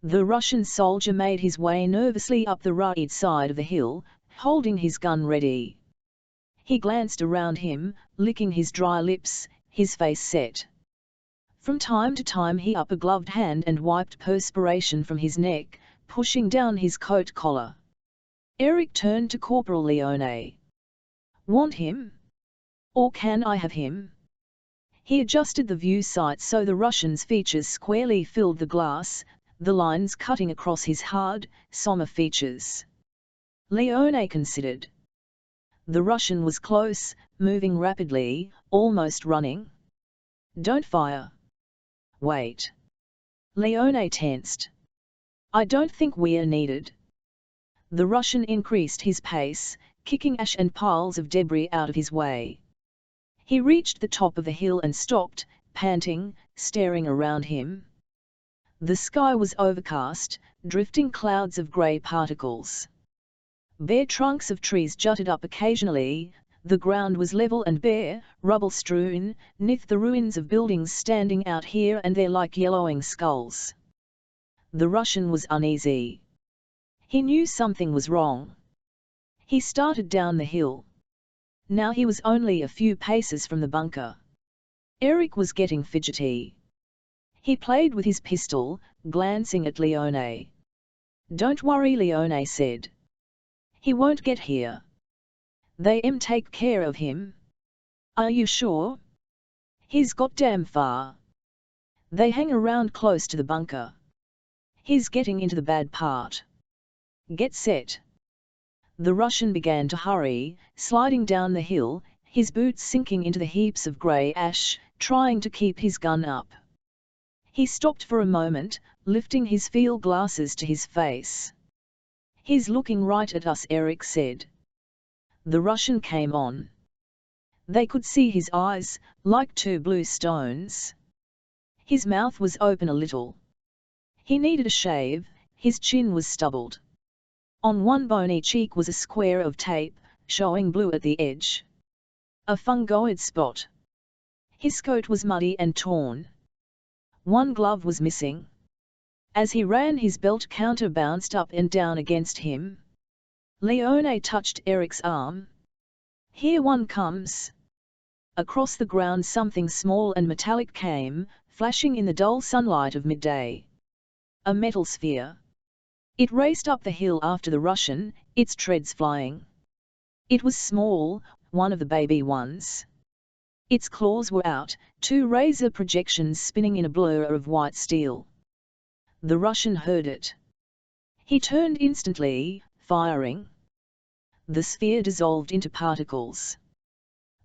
The Russian soldier made his way nervously up the right side of the hill, holding his gun ready. He glanced around him, licking his dry lips, his face set. From time to time he up a gloved hand and wiped perspiration from his neck, pushing down his coat collar. Eric turned to Corporal Leone. "Want him? Or can I have him?" He adjusted the view sight so the Russian's features squarely filled the glass, the lines cutting across his hard, somber features. Leone considered. The Russian was close, moving rapidly, almost running. "Don't fire." "Wait." Leone tensed. "I don't think we're needed." The Russian increased his pace, kicking ash and piles of debris out of his way. He reached the top of the hill and stopped, panting, staring around him. The sky was overcast, drifting clouds of grey particles. Bare trunks of trees jutted up occasionally, the ground was level and bare, rubble-strewn, neath the ruins of buildings standing out here and there like yellowing skulls. The Russian was uneasy. He knew something was wrong. He started down the hill. Now he was only a few paces from the bunker. Eric was getting fidgety. He played with his pistol, glancing at Leone. "Don't worry," Leone said. "He won't get here. They take care of him." "Are you sure?" "He's got damn far. They hang around close to the bunker. He's getting into the bad part. Get set." The Russian began to hurry, sliding down the hill, his boots sinking into the heaps of grey ash, trying to keep his gun up. He stopped for a moment, lifting his field glasses to his face. "He's looking right at us," Eric said. The Russian came on. They could see his eyes, like two blue stones. His mouth was open a little. He needed a shave, his chin was stubbled. On one bony cheek was a square of tape, showing blue at the edge. A fungoid spot. His coat was muddy and torn. One glove was missing. As he ran, his belt counter bounced up and down against him. Leone touched Eric's arm. "Here one comes." Across the ground something small and metallic came, flashing in the dull sunlight of midday. A metal sphere. It raced up the hill after the Russian, its treads flying. It was small, one of the baby ones. Its claws were out, two razor projections spinning in a blur of white steel. The Russian heard it. He turned instantly, firing. The sphere dissolved into particles.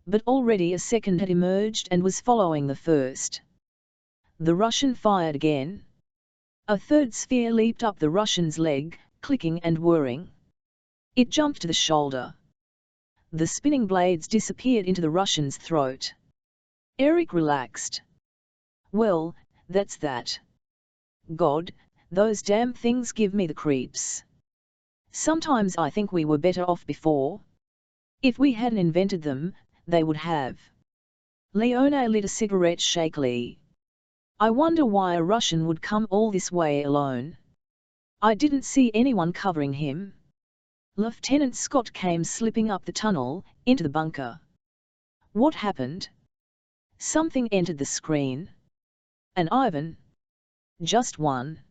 But already a second had emerged and was following the first. The Russian fired again. A third sphere leaped up the Russian's leg, clicking and whirring. It jumped to the shoulder. The spinning blades disappeared into the Russian's throat. Eric relaxed. "Well, that's that. God, those damn things give me the creeps. Sometimes I think we were better off before. If we hadn't invented them, they would have." Leone lit a cigarette shakily. "I wonder why a Russian would come all this way alone. I didn't see anyone covering him." Lieutenant Scott came slipping up the tunnel, into the bunker. "What happened?" Something entered the screen. "An Ivan?" "Just one."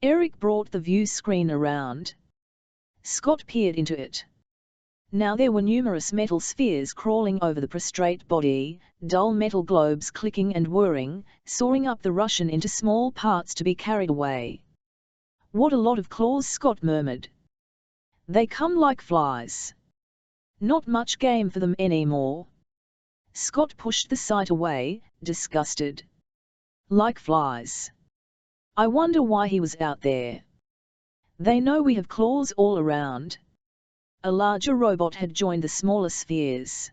Eric brought the view screen around. Scott peered into it. Now there were numerous metal spheres crawling over the prostrate body, dull metal globes clicking and whirring, soaring up the Russian into small parts to be carried away. "What a lot of claws," Scott murmured. "They come like flies. Not much game for them anymore." Scott pushed the sight away, disgusted. "Like flies. I wonder why he was out there. They know we have claws all around." A larger robot had joined the smaller spheres.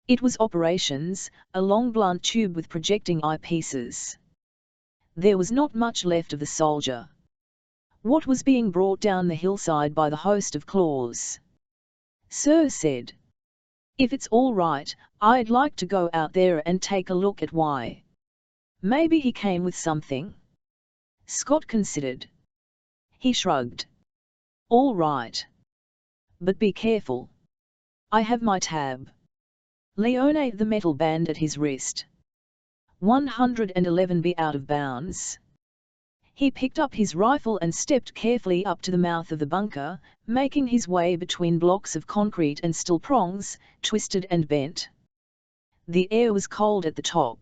It was Operations, a long blunt tube with projecting eyepieces. There was not much left of the soldier. What was being brought down the hillside by the host of claws? "Sir," said. "If it's all right, I'd like to go out there and take a look at why. Maybe he came with something." Scott considered. He shrugged. All right. But be careful. I have my tab. Leone the metal band at his wrist. 111 be out of bounds. He picked up his rifle and stepped carefully up to the mouth of the bunker, making his way between blocks of concrete and steel prongs, twisted and bent. The air was cold at the top.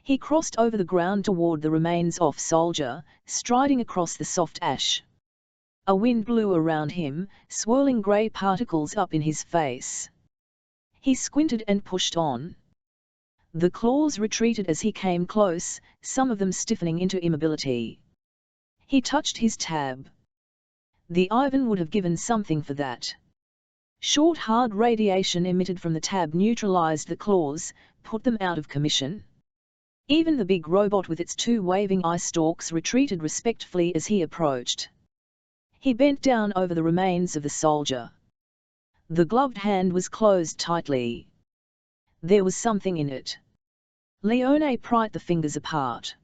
He crossed over the ground toward the remains of soldier, striding across the soft ash. A wind blew around him, swirling grey particles up in his face. He squinted and pushed on. The claws retreated as he came close, some of them stiffening into immobility. He touched his tab. The Ivan would have given something for that. Short hard radiation emitted from the tab neutralized the claws, put them out of commission. Even the big robot with its two waving eye stalks retreated respectfully as he approached. He bent down over the remains of the soldier. The gloved hand was closed tightly. There was something in it. Leone pried the fingers apart.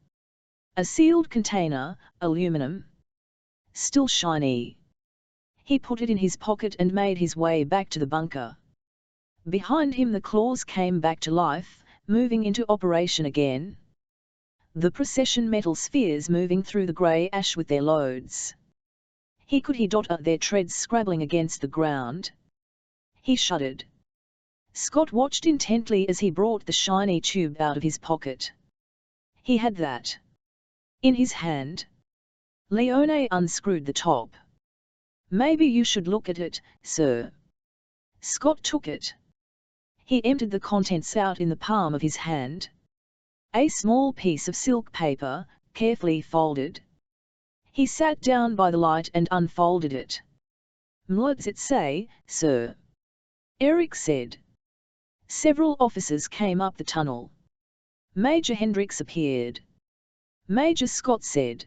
A sealed container, aluminum. Still shiny. He put it in his pocket and made his way back to the bunker. Behind him the claws came back to life, moving into operation again. The procession metal spheres moving through the grey ash with their loads. He could hear their treads scrabbling against the ground. He shuddered. Scott watched intently as he brought the shiny tube out of his pocket. He had that in his hand. Leone unscrewed the top. Maybe you should look at it, sir. Scott took it. He emptied the contents out in the palm of his hand. A small piece of silk paper, carefully folded. He sat down by the light and unfolded it. "What does it say, sir?" Eric said. Several officers came up the tunnel. Major Hendricks appeared. Major Scott said,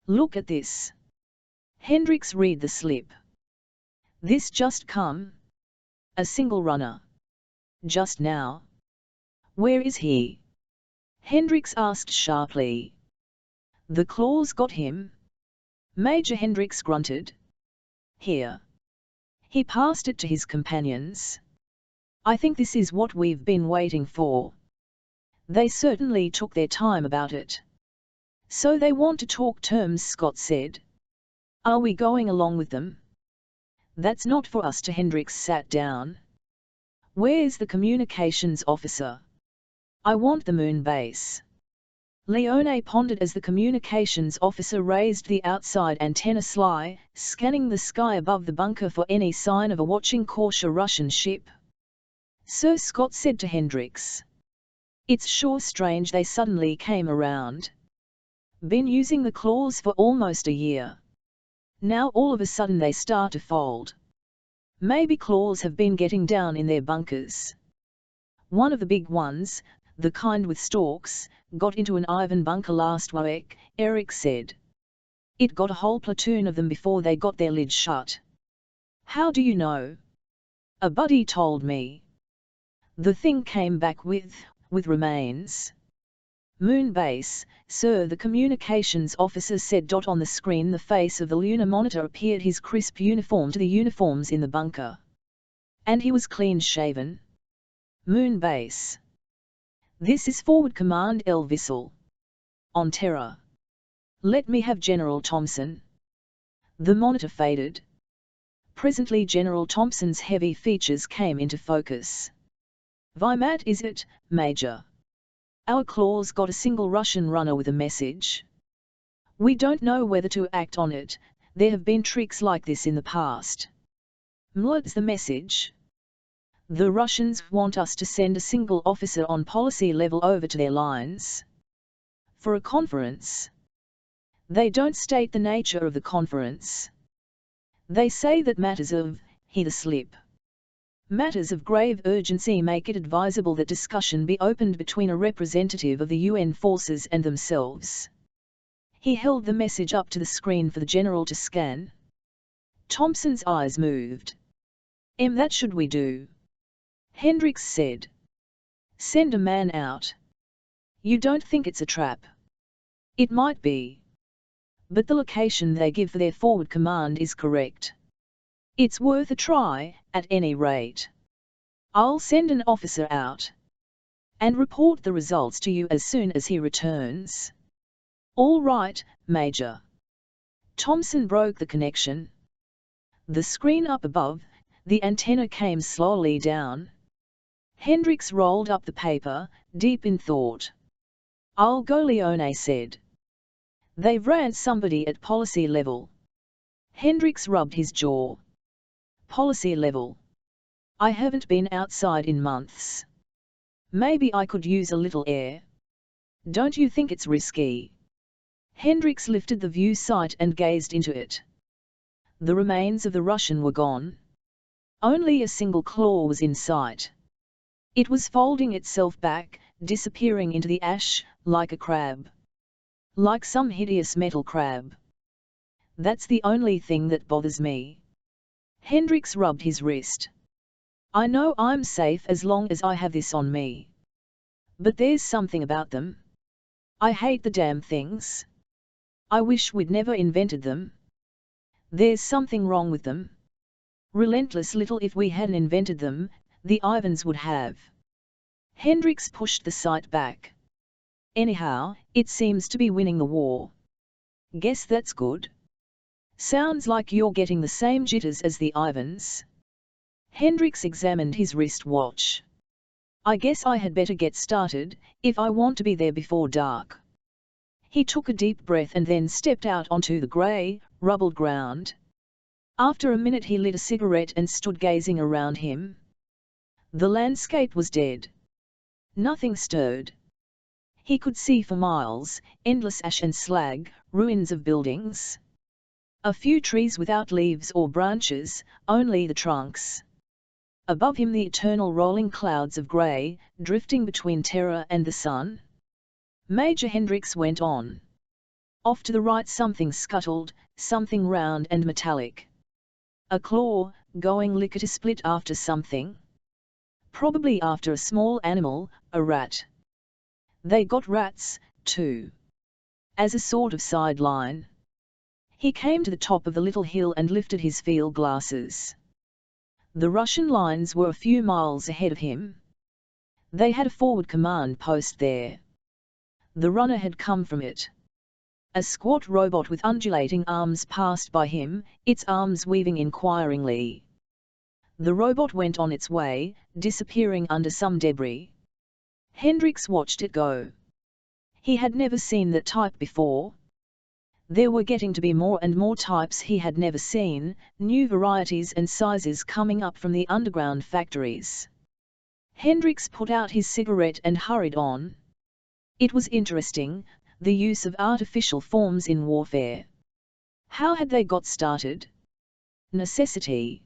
"Look at this." Hendricks read the slip. "This just come? A single runner. Just now. Where is he?" Hendricks asked sharply. "The claws got him." Major Hendricks grunted. "Here." He passed it to his companions. "I think this is what we've been waiting for." They certainly took their time about it. "So they want to talk terms," Scott said. "Are we going along with them?" "That's not for us to." Hendricks sat down. "Where's the communications officer?" "I want the moon base." Leone pondered as the communications officer raised the outside antenna sly, scanning the sky above the bunker for any sign of a watching Kausha Russian ship. "Sir," Scott said to Hendricks. "It's sure strange they suddenly came around. Been using the claws for almost a year. Now all of a sudden they start to fold. Maybe claws have been getting down in their bunkers. One of the big ones, the kind with stalks, got into an Ivan bunker last week," Eric said. "It got a whole platoon of them before they got their lid shut." "How do you know?" "A buddy told me. The thing came back with remains." "Moon base, sir," the communications officer said. On the screen the face of the lunar monitor appeared, his crisp uniform to the uniforms in the bunker. And he was clean-shaven. "Moon base. This is Forward Command El Vissel. On Terra. Let me have General Thompson." The monitor faded. Presently General Thompson's heavy features came into focus. "Vimat is it, Major? Our claws got a single Russian runner with a message. We don't know whether to act on it. There have been tricks like this in the past." "What's the message?" "The Russians want us to send a single officer on policy level over to their lines. For a conference. They don't state the nature of the conference. They say that matters of," he the slip. "Matters of grave urgency make it advisable that discussion be opened between a representative of the UN forces and themselves." He held the message up to the screen for the general to scan. Thompson's eyes moved. That should we do?" Hendricks said. "Send a man out. You don't think it's a trap?" "It might be. but the location they give for their forward command is correct. It's worth a try, at any rate. I'll send an officer out and report the results to you as soon as he returns. All right, Major. Thompson broke the connection. The screen up above, the antenna came slowly down. Hendricks rolled up the paper, deep in thought. I'll go, Leone said. They've ran somebody at policy level. Hendricks rubbed his jaw. Policy level. I haven't been outside in months. Maybe I could use a little air. Don't you think it's risky? Hendricks lifted the view sight and gazed into it. The remains of the Russian were gone. Only a single claw was in sight. It was folding itself back, disappearing into the ash, like a crab. Like some hideous metal crab. That's the only thing that bothers me. Hendricks rubbed his wrist. I know I'm safe as long as I have this on me. But there's something about them. I hate the damn things. I wish we'd never invented them. There's something wrong with them. Relentless little if we hadn't invented them, the Ivans would have. Hendricks pushed the sight back. Anyhow, it seems to be winning the war. Guess that's good. Sounds like you're getting the same jitters as the Ivans. Hendricks examined his wristwatch. I guess I had better get started, if I want to be there before dark. He took a deep breath and then stepped out onto the grey, rubbled ground. After a minute he lit a cigarette and stood gazing around him. The landscape was dead. Nothing stirred. He could see for miles, endless ash and slag, ruins of buildings. A few trees without leaves or branches, only the trunks. Above him the eternal rolling clouds of grey, drifting between terror and the sun. Major Hendricks went on. Off to the right something scuttled, something round and metallic. A claw, going lickety-split after something. Probably after a small animal, a rat. They got rats, too. As a sort of sideline. He came to the top of the little hill and lifted his field glasses. The Russian lines were a few miles ahead of him. They had a forward command post there. The runner had come from it. A squat robot with undulating arms passed by him, its arms weaving inquiringly. The robot went on its way, disappearing under some debris. Hendricks watched it go. He had never seen that type before. There were getting to be more and more types he had never seen, new varieties and sizes coming up from the underground factories. Hendricks put out his cigarette and hurried on. It was interesting, the use of artificial forms in warfare. How had they got started? Necessity.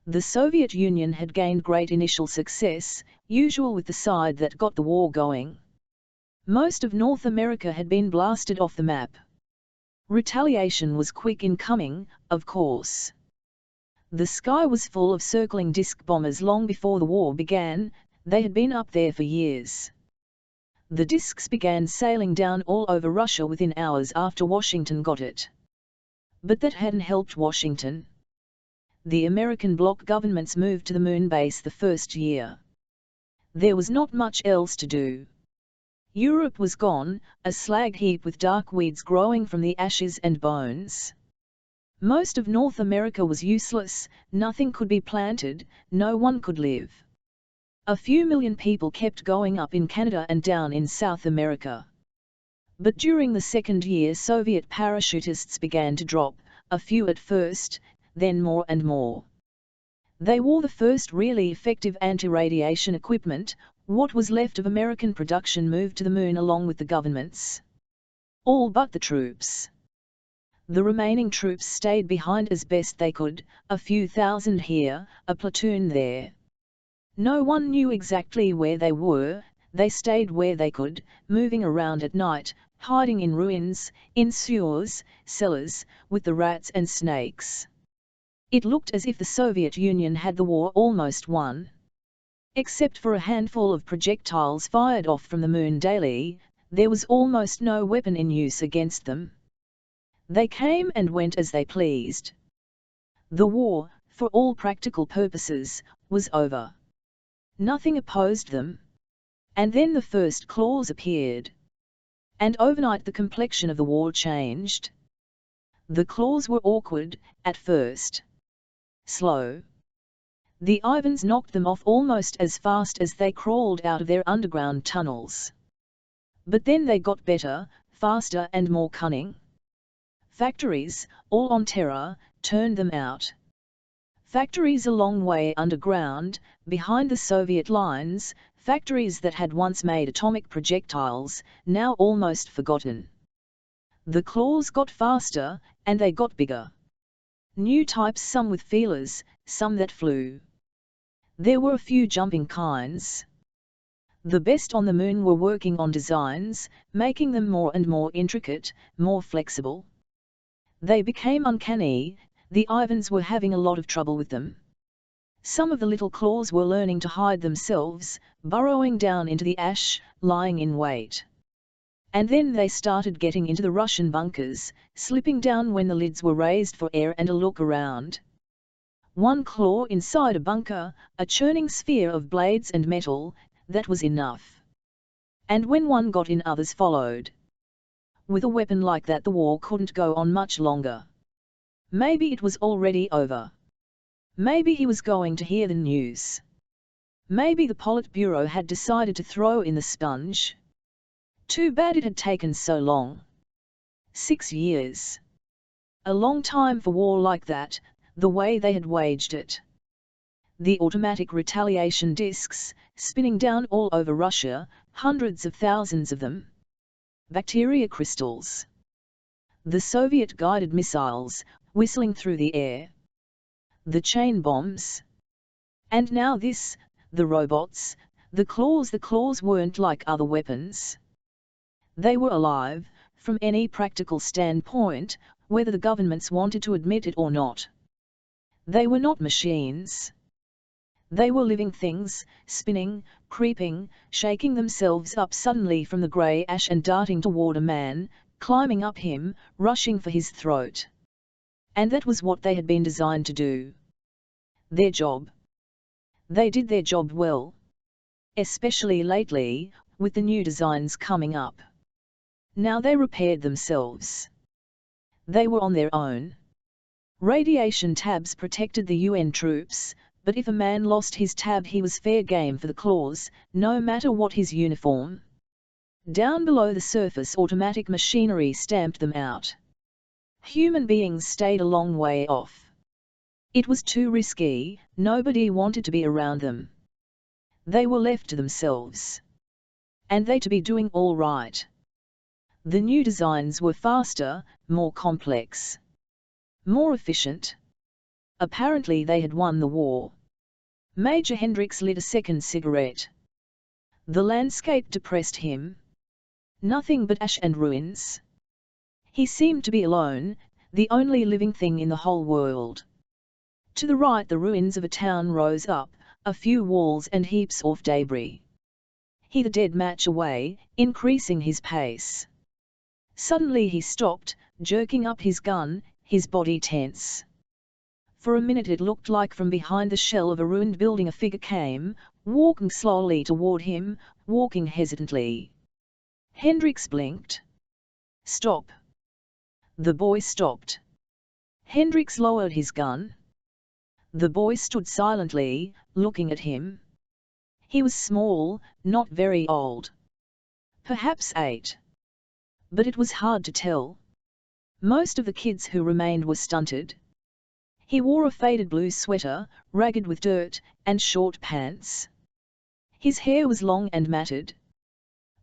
The Soviet Union had gained great initial success, usual with the side that got the war going. Most of North America had been blasted off the map. Retaliation was quick in coming, of course. The sky was full of circling disc bombers long before the war began, they had been up there for years. The discs began sailing down all over Russia within hours after Washington got it. But that hadn't helped Washington. The American bloc governments moved to the moon base the first year. There was not much else to do. Europe was gone, a slag heap with dark weeds growing from the ashes and bones. Most of North America was useless, nothing could be planted, no one could live. A few million people kept going up in Canada and down in South America. But during the second year Soviet parachutists began to drop, a few at first, then more and more. They wore the first really effective anti-radiation equipment. What was left of American production moved to the moon along with the governments. All but the troops. The remaining troops stayed behind as best they could, a few thousand here, a platoon there. No one knew exactly where they were, they stayed where they could, moving around at night, hiding in ruins, in sewers, cellars, with the rats and snakes. It looked as if the Soviet Union had the war almost won. Except for a handful of projectiles fired off from the moon daily, there was almost no weapon in use against them. They came and went as they pleased. The war, for all practical purposes, was over. Nothing opposed them. And then the first claws appeared. And overnight the complexion of the war changed. The claws were awkward, at first. Slow. The Ivans knocked them off almost as fast as they crawled out of their underground tunnels. But then they got better, faster and more cunning. Factories, all on Terra, turned them out. Factories a long way underground, behind the Soviet lines, factories that had once made atomic projectiles, now almost forgotten. The claws got faster, and they got bigger. New types, some with feelers, some that flew. There were a few jumping kinds. The best on the Moon were working on designs, making them more and more intricate, more flexible. They became uncanny. The Ivans were having a lot of trouble with them. Some of the little claws were learning to hide themselves, burrowing down into the ash, lying in wait. And then they started getting into the Russian bunkers, slipping down when the lids were raised for air and a look around. One claw inside a bunker, a churning sphere of blades and metal, that was enough. And when one got in, others followed. With a weapon like that, the war couldn't go on much longer. Maybe it was already over. Maybe he was going to hear the news. Maybe the Politburo had decided to throw in the sponge. Too bad it had taken so long. 6 years. A long time for war like that, the way they had waged it. The automatic retaliation discs, spinning down all over Russia, hundreds of thousands of them. Bacteria crystals. The Soviet-guided missiles, whistling through the air. The chain bombs. And now this, the robots, the claws weren't like other weapons. They were alive, from any practical standpoint, whether the governments wanted to admit it or not. They were not machines. They were living things, spinning, creeping, shaking themselves up suddenly from the grey ash and darting toward a man, climbing up him, rushing for his throat. And that was what they had been designed to do. Their job. They did their job well. Especially lately, with the new designs coming up. Now they repaired themselves. They were on their own. Radiation tabs protected the UN troops, but if a man lost his tab, he was fair game for the claws, no matter what his uniform. Down below the surface, automatic machinery stamped them out. Human beings stayed a long way off. It was too risky, nobody wanted to be around them. They were left to themselves. And they to be doing all right. The new designs were faster, more complex. More efficient. Apparently they had won the war. Major Hendricks lit a second cigarette. The landscape depressed him. Nothing but ash and ruins. He seemed to be alone, the only living thing in the whole world. To the right the ruins of a town rose up, a few walls and heaps of debris. He the dead match away, increasing his pace. Suddenly he stopped, jerking up his gun, his body tense. For a minute it looked like from behind the shell of a ruined building a figure came, walking slowly toward him, walking hesitantly. Hendricks blinked. Stop. The boy stopped. Hendricks lowered his gun. The boy stood silently, looking at him. He was small, not very old. Perhaps 8. But it was hard to tell. Most of the kids who remained were stunted. He wore a faded blue sweater, ragged with dirt, and short pants. His hair was long and matted.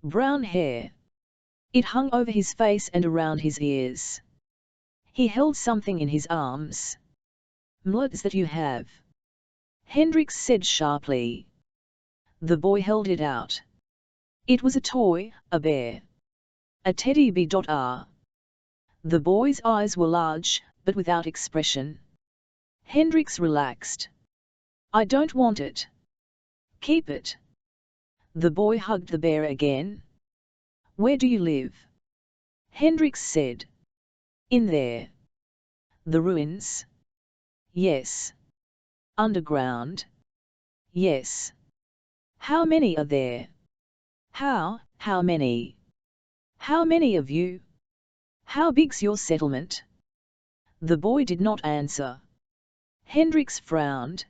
Brown hair. It hung over his face and around his ears. He held something in his arms. "What's that you have?" Hendricks said sharply. The boy held it out. It was a toy, a bear. A teddy bear. The boy's eyes were large, but without expression. Hendricks relaxed. "I don't want it." "Keep it." The boy hugged the bear again. "Where do you live?" Hendricks said. In there. The ruins? Yes. Underground? Yes. How many are there? How many? How many of you? How big's your settlement? The boy did not answer. Hendricks frowned.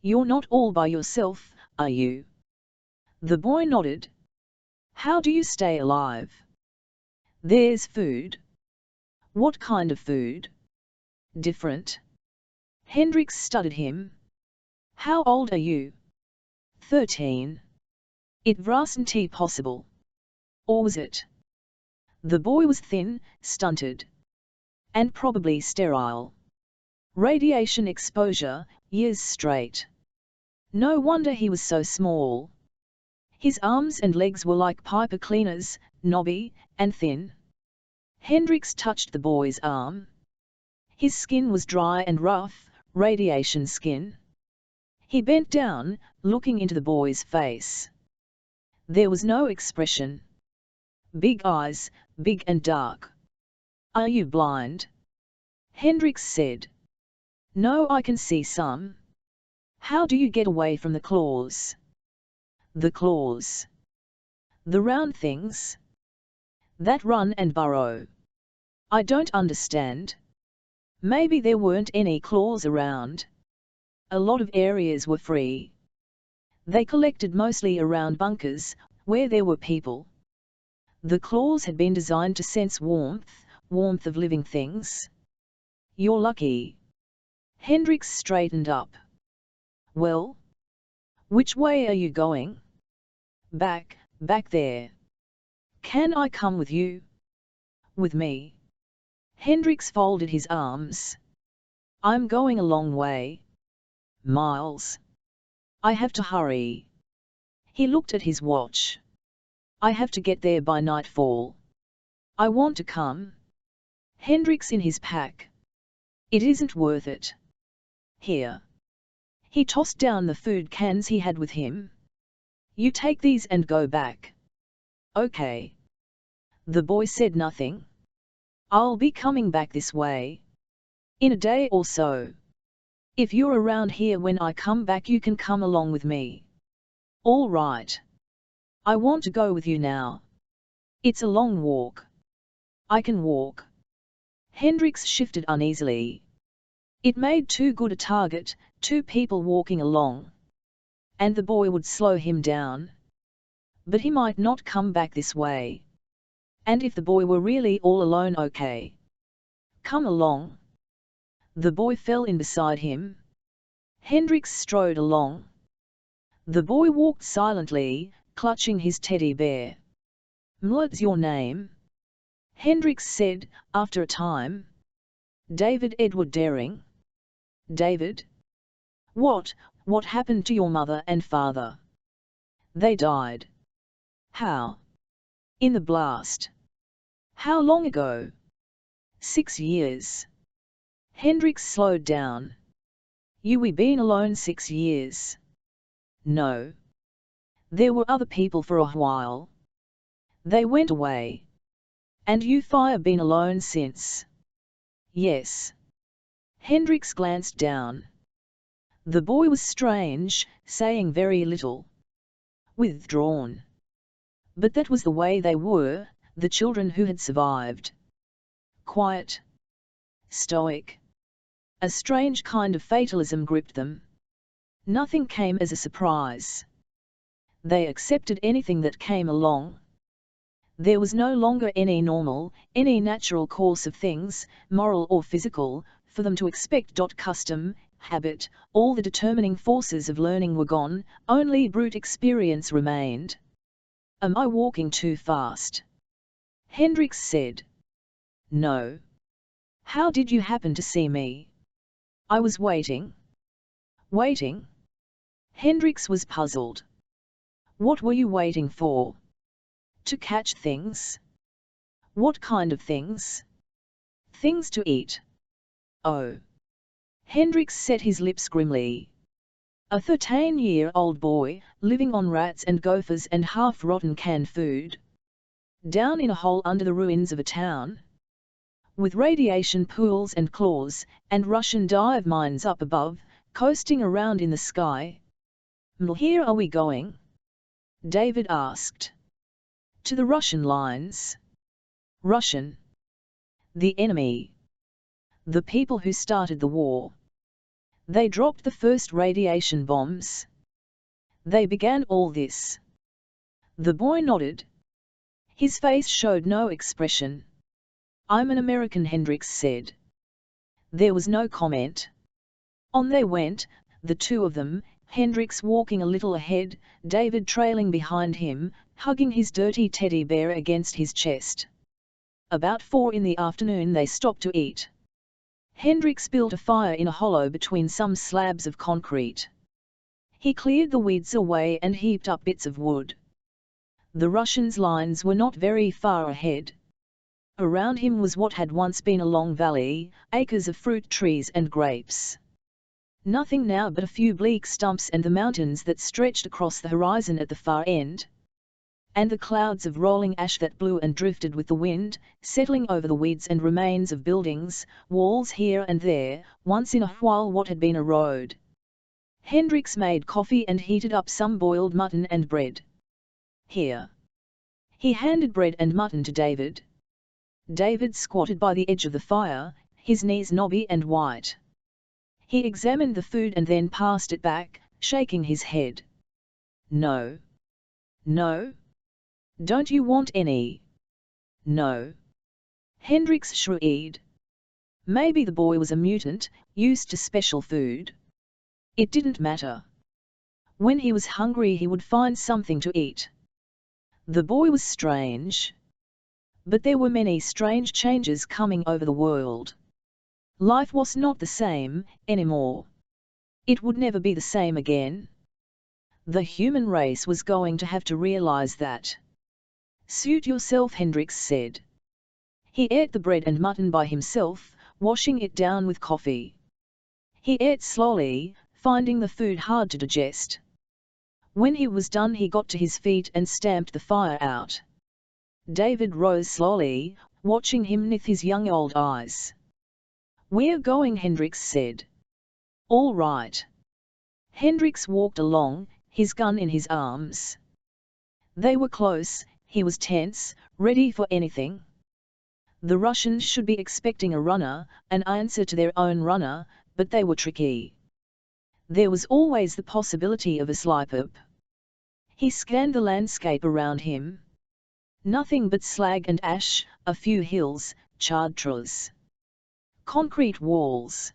You're not all by yourself, are you? The boy nodded. How do you stay alive? There's food. What kind of food? Different. Hendricks studied him. How old are you? 13. It wasn't possible. Or was it? The boy was thin, stunted. And probably sterile. Radiation exposure, years straight. No wonder he was so small. His arms and legs were like pipe cleaners, knobby and thin. Hendricks touched the boy's arm. His skin was dry and rough, radiation skin. He bent down, looking into the boy's face. There was no expression. Big eyes, big and dark. Are you blind? Hendricks said. No, I can see some. How do you get away from the claws? The claws. The round things. That run and burrow. I don't understand. Maybe there weren't any claws around. A lot of areas were free. They collected mostly around bunkers, where there were people. The claws had been designed to sense warmth of living things. You're lucky. Hendricks straightened up. Well? Which way are you going? Back there. Can I come with you? With me? Hendricks folded his arms. I'm going a long way. Miles. I have to hurry. He looked at his watch. I have to get there by nightfall. I want to come. Hendricks in his pack. It isn't worth it. Here. He tossed down the food cans he had with him. You take these and go back. Okay. The boy said nothing. I'll be coming back this way. In a day or so. If you're around here when I come back, you can come along with me. All right. I want to go with you now. It's a long walk. I can walk. Hendricks shifted uneasily. It made too good a target, two people walking along. And the boy would slow him down. But he might not come back this way. And if the boy were really all alone, okay. Come along. The boy fell in beside him. Hendricks strode along. The boy walked silently, clutching his teddy bear. What's your name? Hendricks said, after a time. David Edward Daring. David? What happened to your mother and father? They died. How? In the blast. How long ago? 6 years. Hendricks slowed down. We been alone 6 years. No. There were other people for a while. They went away. And you been alone since? Yes. Hendricks glanced down. The boy was strange, saying very little. Withdrawn. But that was the way they were, the children who had survived. Quiet. Stoic. A strange kind of fatalism gripped them. Nothing came as a surprise. They accepted anything that came along. There was no longer any normal, any natural course of things, moral or physical, for them to expect. Custom, habit, all the determining forces of learning were gone, only brute experience remained. Am I walking too fast? Hendricks said. No. How did you happen to see me? I was waiting. Waiting? Hendricks was puzzled. What were you waiting for? To catch things? What kind of things? Things to eat. Oh. Hendricks set his lips grimly. A 13-year-old boy, living on rats and gophers and half-rotten canned food. Down in a hole under the ruins of a town. with radiation pools and claws, and Russian dive mines up above, coasting around in the sky. Here are we going? David asked. To the Russian lines. Russian. The enemy. The people who started the war. They dropped the first radiation bombs. They began all this. The boy nodded. His face showed no expression. I'm an American, Hendricks said. There was no comment. On they went, the two of them, Hendricks walking a little ahead, David trailing behind him, hugging his dirty teddy bear against his chest. About 4 in the afternoon they stopped to eat. Hendricks built a fire in a hollow between some slabs of concrete. He cleared the weeds away and heaped up bits of wood. The Russians' lines were not very far ahead. Around him was what had once been a long valley, acres of fruit trees and grapes. Nothing now but a few bleak stumps and the mountains that stretched across the horizon at the far end. And the clouds of rolling ash that blew and drifted with the wind, settling over the weeds and remains of buildings, walls here and there, once in a while what had been a road. Hendricks made coffee and heated up some boiled mutton and bread. Here. He handed bread and mutton to David. David squatted by the edge of the fire, his knees knobby and white. He examined the food and then passed it back, shaking his head. No. No? Don't you want any? No. Hendricks shrugged. Maybe the boy was a mutant, used to special food. It didn't matter. When he was hungry he would find something to eat. The boy was strange. But there were many strange changes coming over the world. Life was not the same anymore. It would never be the same again. The human race was going to have to realize that. Suit yourself, Hendricks said. He ate the bread and mutton by himself, washing it down with coffee. He ate slowly, finding the food hard to digest. When he was done he got to his feet and stamped the fire out. David rose slowly, watching him with his young old eyes. We're going, Hendricks said. All right. Hendricks walked along, his gun in his arms. They were close, he was tense, ready for anything. The Russians should be expecting a runner, an answer to their own runner, but they were tricky. There was always the possibility of a slip-up. He scanned the landscape around him. Nothing but slag and ash, a few hills, charred trees. Concrete walls.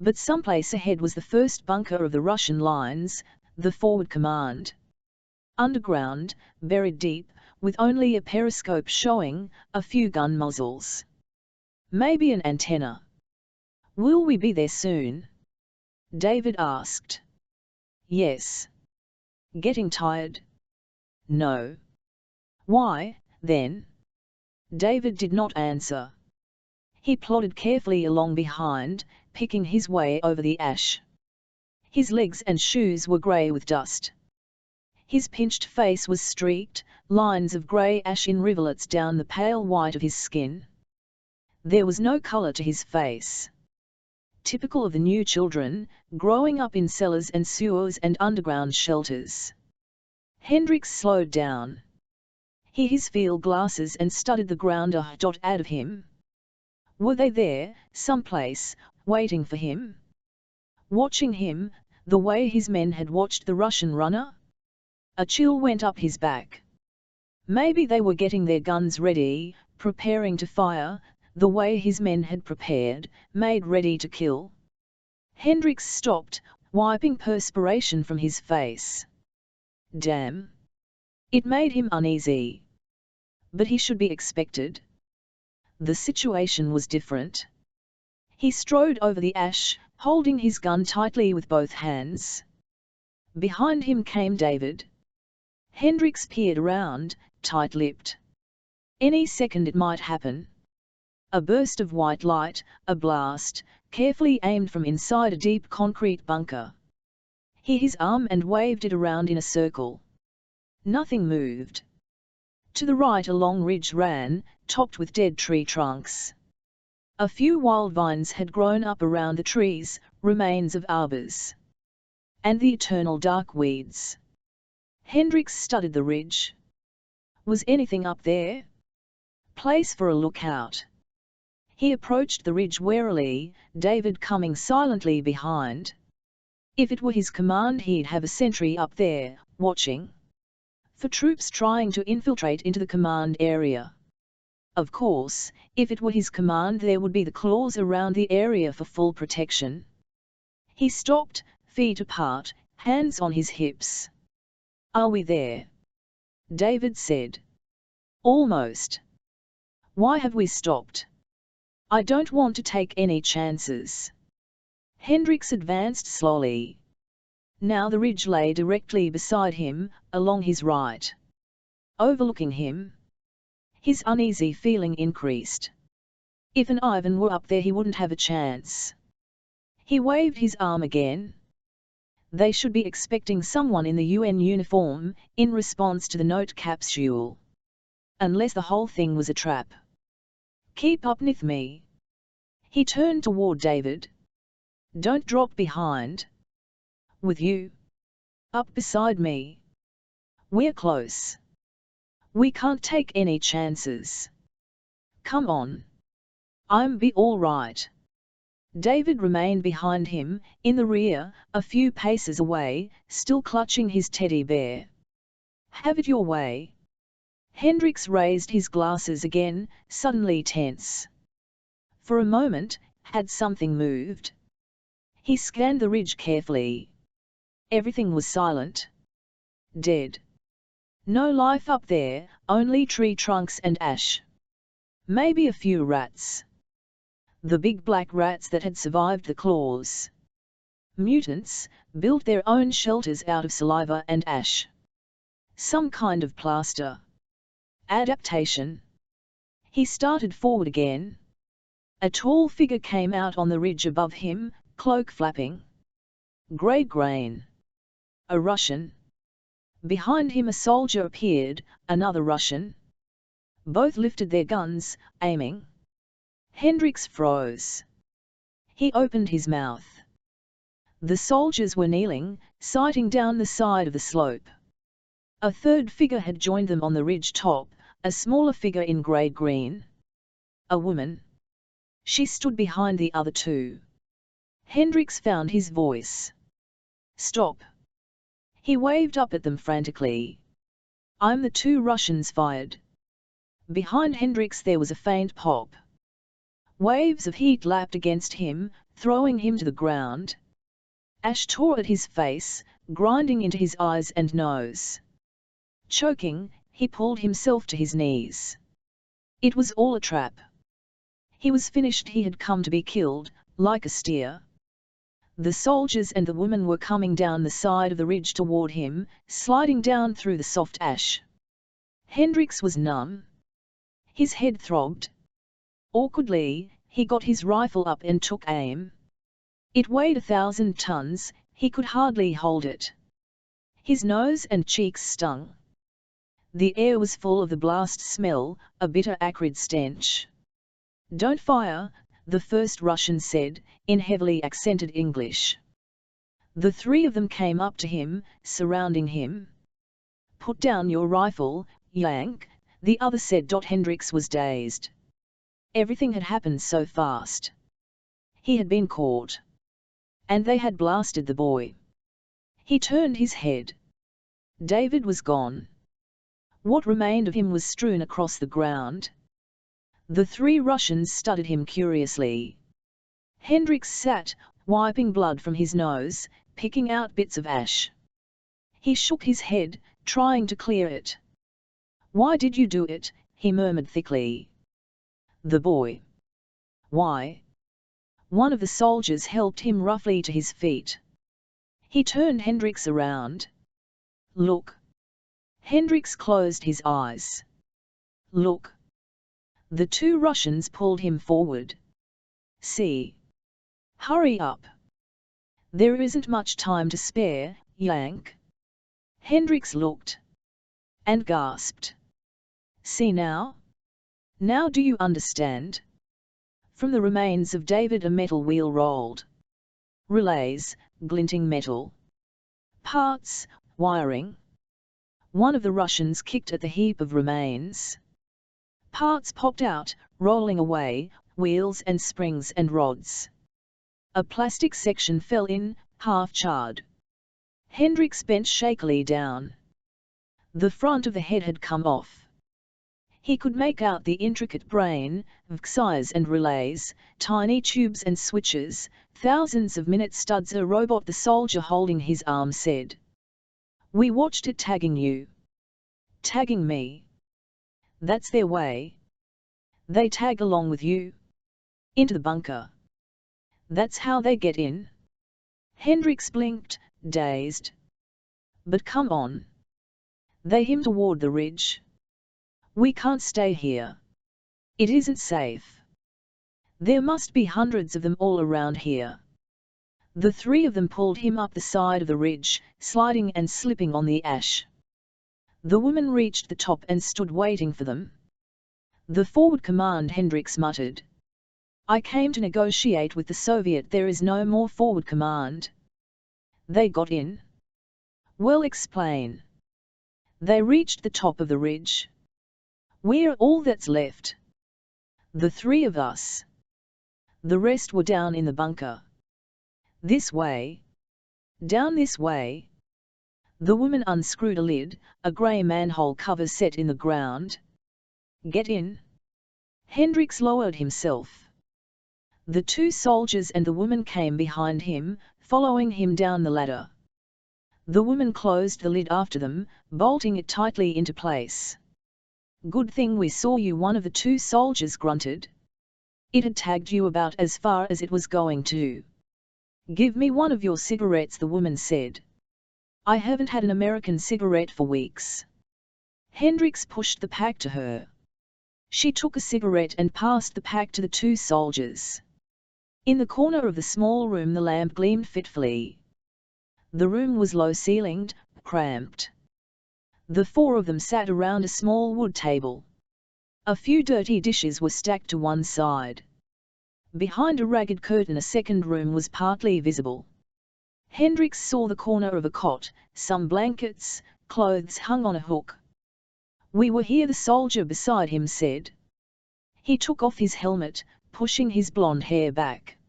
But someplace ahead was the first bunker of the Russian lines, the forward command. Underground, buried deep, with only a periscope showing, a few gun muzzles. Maybe an antenna. Will we be there soon? David asked. Yes. Getting tired? No. Why, then? David did not answer. He plodded carefully along behind, picking his way over the ash. His legs and shoes were grey with dust. His pinched face was streaked, lines of grey ash in rivulets down the pale white of his skin. There was no colour to his face. Typical of the new children, growing up in cellars and sewers and underground shelters. Hendricks slowed down. He had his field glasses and studied the ground ahead of him. Were they there, someplace, waiting for him? Watching him, the way his men had watched the Russian runner? A chill went up his back. Maybe they were getting their guns ready, preparing to fire, the way his men had prepared, made ready to kill. Hendricks stopped, wiping perspiration from his face. Damn. It made him uneasy. But he should be expected. The situation was different. He strode over the ash, holding his gun tightly with both hands. Behind him came David. Hendricks peered around, tight-lipped. Any second it might happen. A burst of white light, a blast, carefully aimed from inside a deep concrete bunker. He hit his arm and waved it around in a circle. Nothing moved. To the right a long ridge ran, topped with dead tree trunks. A few wild vines had grown up around the trees, remains of arbors. And the eternal dark weeds. Hendrik studied the ridge. Was anything up there? Place for a lookout. He approached the ridge warily, David coming silently behind. If it were his command, he'd have a sentry up there, watching for troops trying to infiltrate into the command area. Of course, if it were his command, there would be the claws around the area for full protection. He stopped, feet apart, hands on his hips. "Are we there?" David said. "Almost." "Why have we stopped?" "I don't want to take any chances." Hendricks advanced slowly. Now the ridge lay directly beside him, along his right. Overlooking him. His uneasy feeling increased. If an Ivan were up there, he wouldn't have a chance. He waved his arm again. They should be expecting someone in the UN uniform, in response to the note capsule. Unless the whole thing was a trap. "Keep up with me." He turned toward David. "Don't drop behind." "With you? Up beside me? We're close. We can't take any chances. Come on. I'm be all right." David remained behind him, in the rear, a few paces away, still clutching his teddy bear. "Have it your way." Hendricks raised his glasses again, suddenly tense. For a moment, had something moved? He scanned the ridge carefully. Everything was silent. Dead. No life up there, only tree trunks and ash. Maybe a few rats. The big black rats that had survived the claws. Mutants, built their own shelters out of saliva and ash. Some kind of plaster. Adaptation. He started forward again. A tall figure came out on the ridge above him, cloak flapping. Grey grain. A Russian. Behind him a soldier appeared, another Russian. Both lifted their guns, aiming. Hendricks froze. He opened his mouth. The soldiers were kneeling, sighting down the side of the slope. A third figure had joined them on the ridge top, a smaller figure in grey-green. A woman. She stood behind the other two. Hendricks found his voice. "Stop." He waved up at them frantically. "I'm the two Russians fired." Behind Hendricks there was a faint pop. Waves of heat lapped against him, throwing him to the ground. Ash tore at his face, grinding into his eyes and nose. Choking, he pulled himself to his knees. It was all a trap. He was finished. He had come to be killed, like a steer. The soldiers and the woman were coming down the side of the ridge toward him, sliding down through the soft ash. Hendricks was numb. His head throbbed. Awkwardly, he got his rifle up and took aim. It weighed 1,000 tons, he could hardly hold it. His nose and cheeks stung. The air was full of the blast smell, a bitter acrid stench. "Don't fire," the first Russian said, in heavily accented English. The three of them came up to him, surrounding him. "Put down your rifle, Yank," the other said. Hendricks was dazed. Everything had happened so fast. He had been caught. And they had blasted the boy. He turned his head. David was gone. What remained of him was strewn across the ground. The three Russians studied him curiously. Hendricks sat, wiping blood from his nose, picking out bits of ash. He shook his head, trying to clear it. "Why did you do it?" he murmured thickly. "The boy." "Why?" One of the soldiers helped him roughly to his feet. He turned Hendricks around. "Look." Hendricks closed his eyes. "Look." The two Russians pulled him forward. "See. Hurry up. There isn't much time to spare, Yank." Hendricks looked. And gasped. "See now? Now do you understand?" From the remains of David a metal wheel rolled. Relays, glinting metal. Parts, wiring. One of the Russians kicked at the heap of remains. Parts popped out, rolling away, wheels and springs and rods. A plastic section fell in, half charred. Hendricks bent shakily down. The front of the head had come off. He could make out the intricate brain, VCIs and relays, tiny tubes and switches, thousands of minute studs. A robot, the soldier holding his arm said. We watched it tagging you. Tagging me. That's their way. They tag along with you. Into the bunker. That's how they get in. Hendricks blinked, dazed. But come on. They him toward the ridge. We can't stay here. It isn't safe. There must be hundreds of them all around here. The three of them pulled him up the side of the ridge, sliding and slipping on the ash. The woman reached the top and stood waiting for them. The forward command, Hendricks muttered. I came to negotiate with the Soviet. There is no more forward command. They got in. Well, explain. They reached the top of the ridge. We're all that's left. The three of us. The rest were down in the bunker. This way. Down this way. The woman unscrewed a lid, a grey manhole cover set in the ground. Get in. Hendricks lowered himself. The two soldiers and the woman came behind him, following him down the ladder. The woman closed the lid after them, bolting it tightly into place. Good thing we saw you, one of the two soldiers grunted. It had tagged you about as far as it was going to. Give me one of your cigarettes, the woman said. I haven't had an American cigarette for weeks. Hendricks pushed the pack to her. She took a cigarette and passed the pack to the two soldiers. In the corner of the small room the lamp gleamed fitfully. The room was low-ceilinged, cramped. The four of them sat around a small wood table. A few dirty dishes were stacked to one side. Behind a ragged curtain a second room was partly visible. Hendricks saw the corner of a cot, some blankets, clothes hung on a hook. We were here, the soldier beside him said. He took off his helmet, pushing his blonde hair back.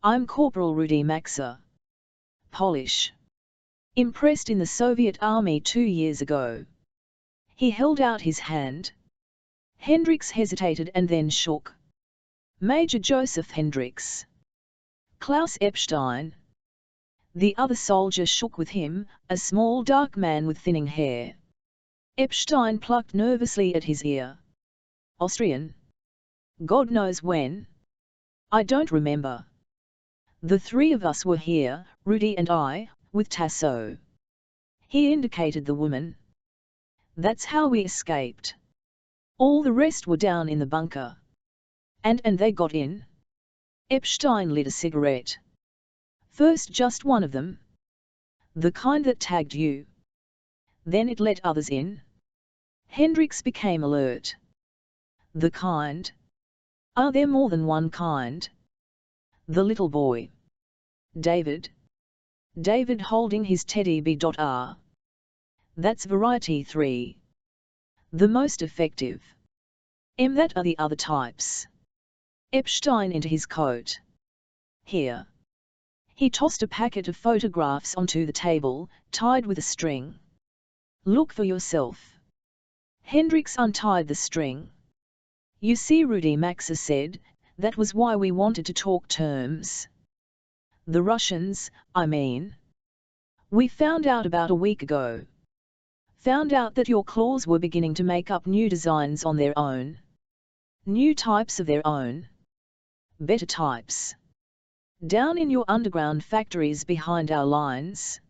I'm Corporal Rudy Maxa. Polish. Impressed in the Soviet Army 2 years ago. He held out his hand. Hendricks hesitated and then shook. Major Joseph Hendricks. Klaus Epstein. The other soldier shook with him, a small dark man with thinning hair. Epstein plucked nervously at his ear. Austrian. God knows when. I don't remember. The three of us were here, Rudy and I, with Tasso. He indicated the woman. That's how we escaped. All the rest were down in the bunker. And they got in? Epstein lit a cigarette. First just one of them. The kind that tagged you. Then it let others in. Hendricks became alert. The kind? Are there more than one kind? The little boy. David. David holding his teddy B.R. That's variety 3. The most effective. That are the other types. Epstein into his coat. Here. He tossed a packet of photographs onto the table, tied with a string. Look for yourself. Hendricks untied the string. You see, Rudy Maxa said, that was why we wanted to talk terms. The Russians, I mean. We found out about a week ago. Found out that your claws were beginning to make up new designs on their own. New types of their own. Better types. Down in your underground factories behind our lines.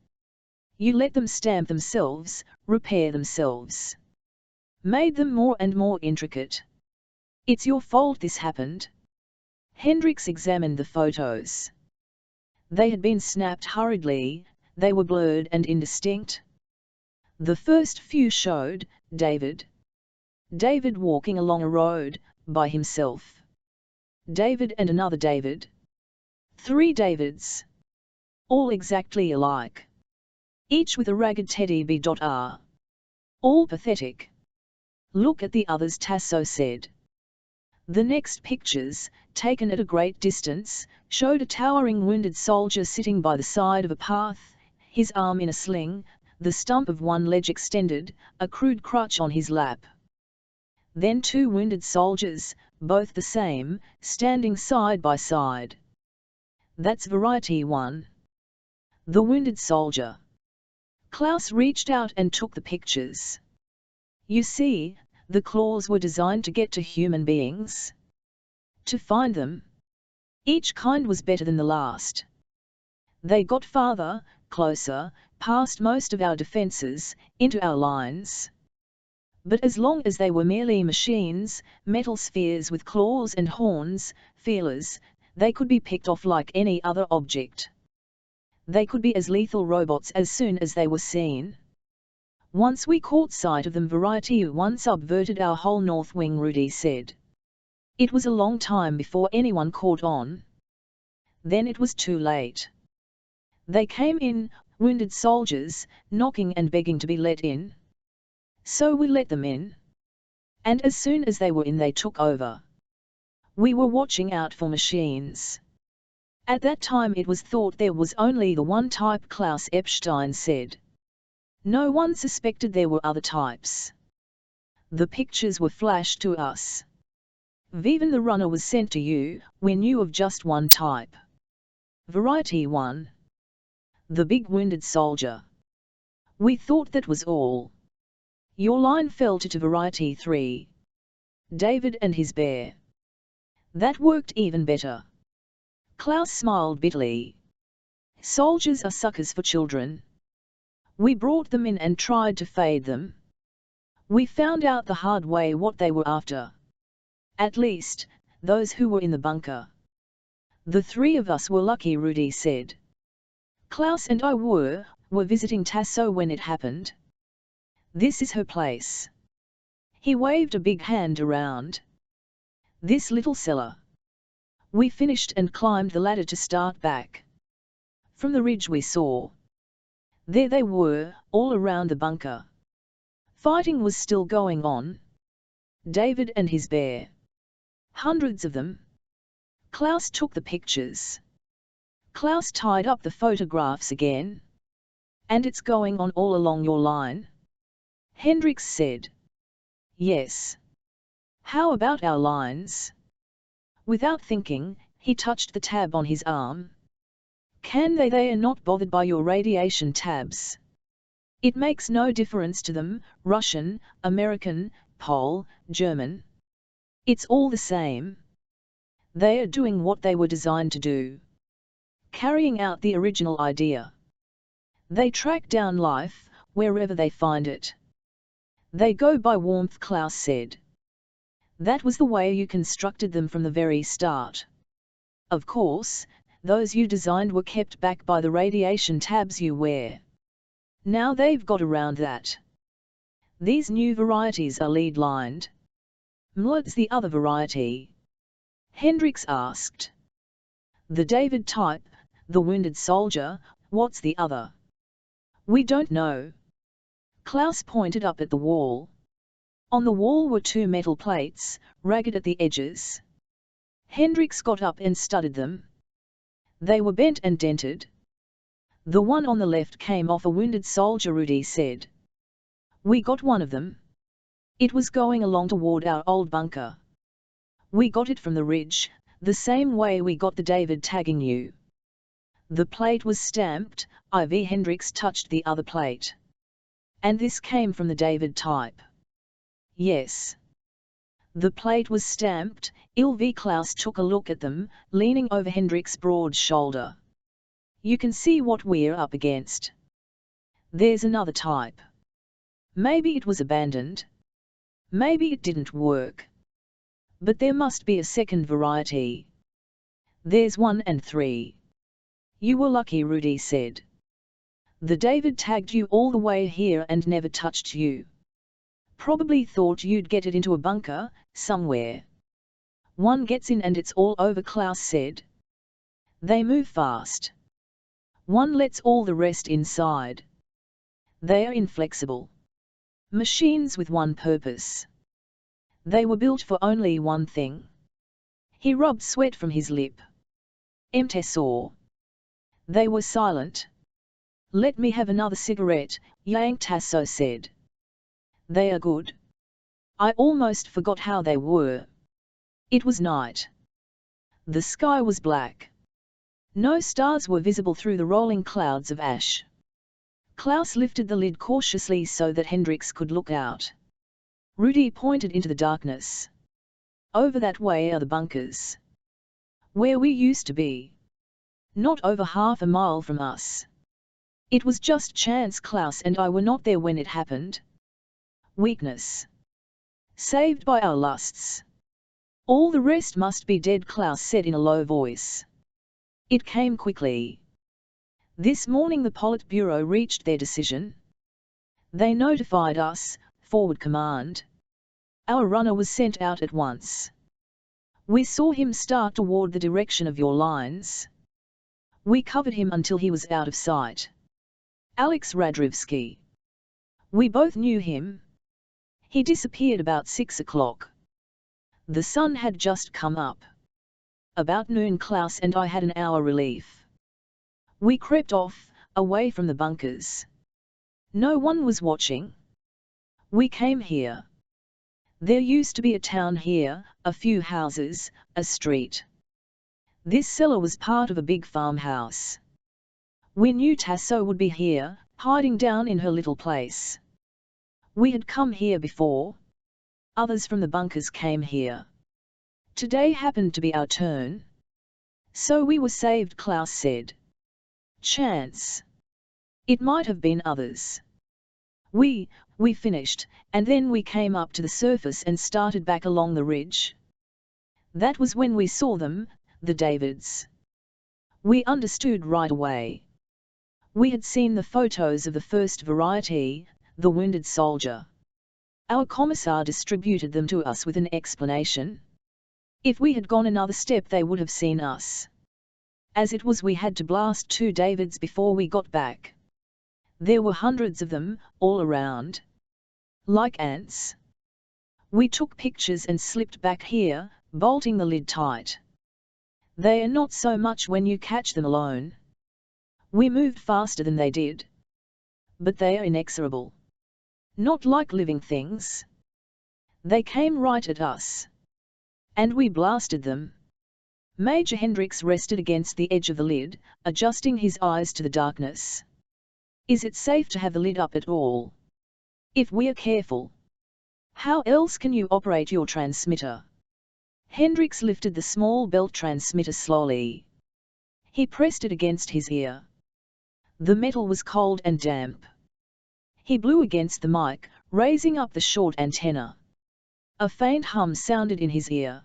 You let them stamp themselves, repair themselves. Made them more and more intricate. It's your fault this happened. Hendricks examined the photos. They had been snapped hurriedly, they were blurred and indistinct. The first few showed David. David walking along a road, by himself. David and another David. 3 Davids. All exactly alike. Each with a ragged teddy bear. All pathetic. Look at the others, Tasso said. The next pictures, taken at a great distance, showed a towering wounded soldier sitting by the side of a path, his arm in a sling, the stump of one leg extended, a crude crutch on his lap. Then 2 wounded soldiers, both the same, standing side by side. That's variety 1. The wounded soldier. Klaus reached out and took the pictures. You see, the claws were designed to get to human beings. To find them. Each kind was better than the last. They got farther, closer, past most of our defenses, into our lines. But as long as they were merely machines, metal spheres with claws and horns, feelers, they could be picked off like any other object. They could be as lethal robots as soon as they were seen. Once we caught sight of them, Variety 1 subverted our whole north wing, Rudy said. It was a long time before anyone caught on. Then it was too late. They came in, wounded soldiers, knocking and begging to be let in. So we let them in. And as soon as they were in, they took over. We were watching out for machines. At that time it was thought there was only the one type, Klaus Epstein said. No one suspected there were other types. The pictures were flashed to us. Even the runner was sent to you, we knew of just one type. Variety 1. The big wounded soldier. We thought that was all. Your line fell to Variety 3. David and his bear. That worked even better. Klaus smiled bitterly. Soldiers are suckers for children. We brought them in and tried to fade them. We found out the hard way what they were after. At least, those who were in the bunker. The 3 of us were lucky, Rudy said. Klaus and I were visiting Tasso when it happened. This is her place. He waved a big hand around. This little cellar. We finished and climbed the ladder to start back. From the ridge we saw. There they were, all around the bunker. Fighting was still going on. David and his bear. Hundreds of them. Klaus took the pictures. Klaus tied up the photographs again. And it's going on all along your line? Hendricks said. Yes. How about our lines? Without thinking, he touched the tab on his arm. They are not bothered by your radiation tabs. It makes no difference to them, Russian, American, Pole, German. It's all the same. They are doing what they were designed to do. Carrying out the original idea. They track down life, wherever they find it. They go by warmth, Klaus said. That was the way you constructed them from the very start. Of course, those you designed were kept back by the radiation tabs you wear. Now they've got around that. These new varieties are lead-lined. What's the other variety? Hendricks asked. The David type, the wounded soldier, what's the other? We don't know. Klaus pointed up at the wall. On the wall were 2 metal plates, ragged at the edges. Hendricks got up and studied them. They were bent and dented. The one on the left came off a wounded soldier, Rudy said. We got one of them. It was going along toward our old bunker. We got it from the ridge, the same way we got the David tagging you. The plate was stamped, IV. Hendricks touched the other plate. And this came from the David type. Yes. The plate was stamped, IV. Klaus took a look at them, leaning over Hendricks' broad shoulder. You can see what we're up against. There's another type. Maybe it was abandoned. Maybe it didn't work. But there must be a second variety. There's 1 and 3. You were lucky, Rudy said. The David tagged you all the way here and never touched you. Probably thought you'd get it into a bunker, somewhere. One gets in and it's all over, Klaus said. They move fast. One lets all the rest inside. They are inflexible. Machines with one purpose. They were built for only one thing. He rubbed sweat from his lip. Tasso. They were silent. Let me have another cigarette, Yang Tasso said. They are good. I almost forgot how they were. It was night. The sky was black. No stars were visible through the rolling clouds of ash. Klaus lifted the lid cautiously so that Hendrix could look out. Rudy pointed into the darkness. Over that way are the bunkers. Where we used to be. Not over half a mile from us. It was just chance Klaus and I were not there when it happened. Weakness. Saved by our lusts. All the rest must be dead, Klaus said in a low voice. It came quickly. This morning the Politburo reached their decision. They notified us, forward command. Our runner was sent out at once. We saw him start toward the direction of your lines. We covered him until he was out of sight. Alex Radrivsky. We both knew him. He disappeared about 6 o'clock. The sun had just come up. About noon Klaus and I had an hour relief. We crept off, away from the bunkers. No one was watching. We came here. There used to be a town here, a few houses, a street. This cellar was part of a big farmhouse. We knew Tasso would be here, hiding down in her little place. We had come here before. Others from the bunkers came here. Today happened to be our turn. So we were saved, Klaus said. Chance. It might have been others. We finished, and then we came up to the surface and started back along the ridge. That was when we saw them, the Davids. We understood right away. We had seen the photos of the first variety, the wounded soldier. Our commissar distributed them to us with an explanation. If we had gone another step they would have seen us. As it was, we had to blast 2 Davids before we got back. There were hundreds of them, all around. Like ants. We took pictures and slipped back here, bolting the lid tight. They are not so much when you catch them alone. We moved faster than they did. But they are inexorable. Not like living things. They came right at us. And we blasted them. Major Hendrix rested against the edge of the lid, adjusting his eyes to the darkness. Is it safe to have the lid up at all? If we are careful. How else can you operate your transmitter? Hendrix lifted the small belt transmitter slowly. He pressed it against his ear. The metal was cold and damp. He blew against the mic, raising up the short antenna. A faint hum sounded in his ear.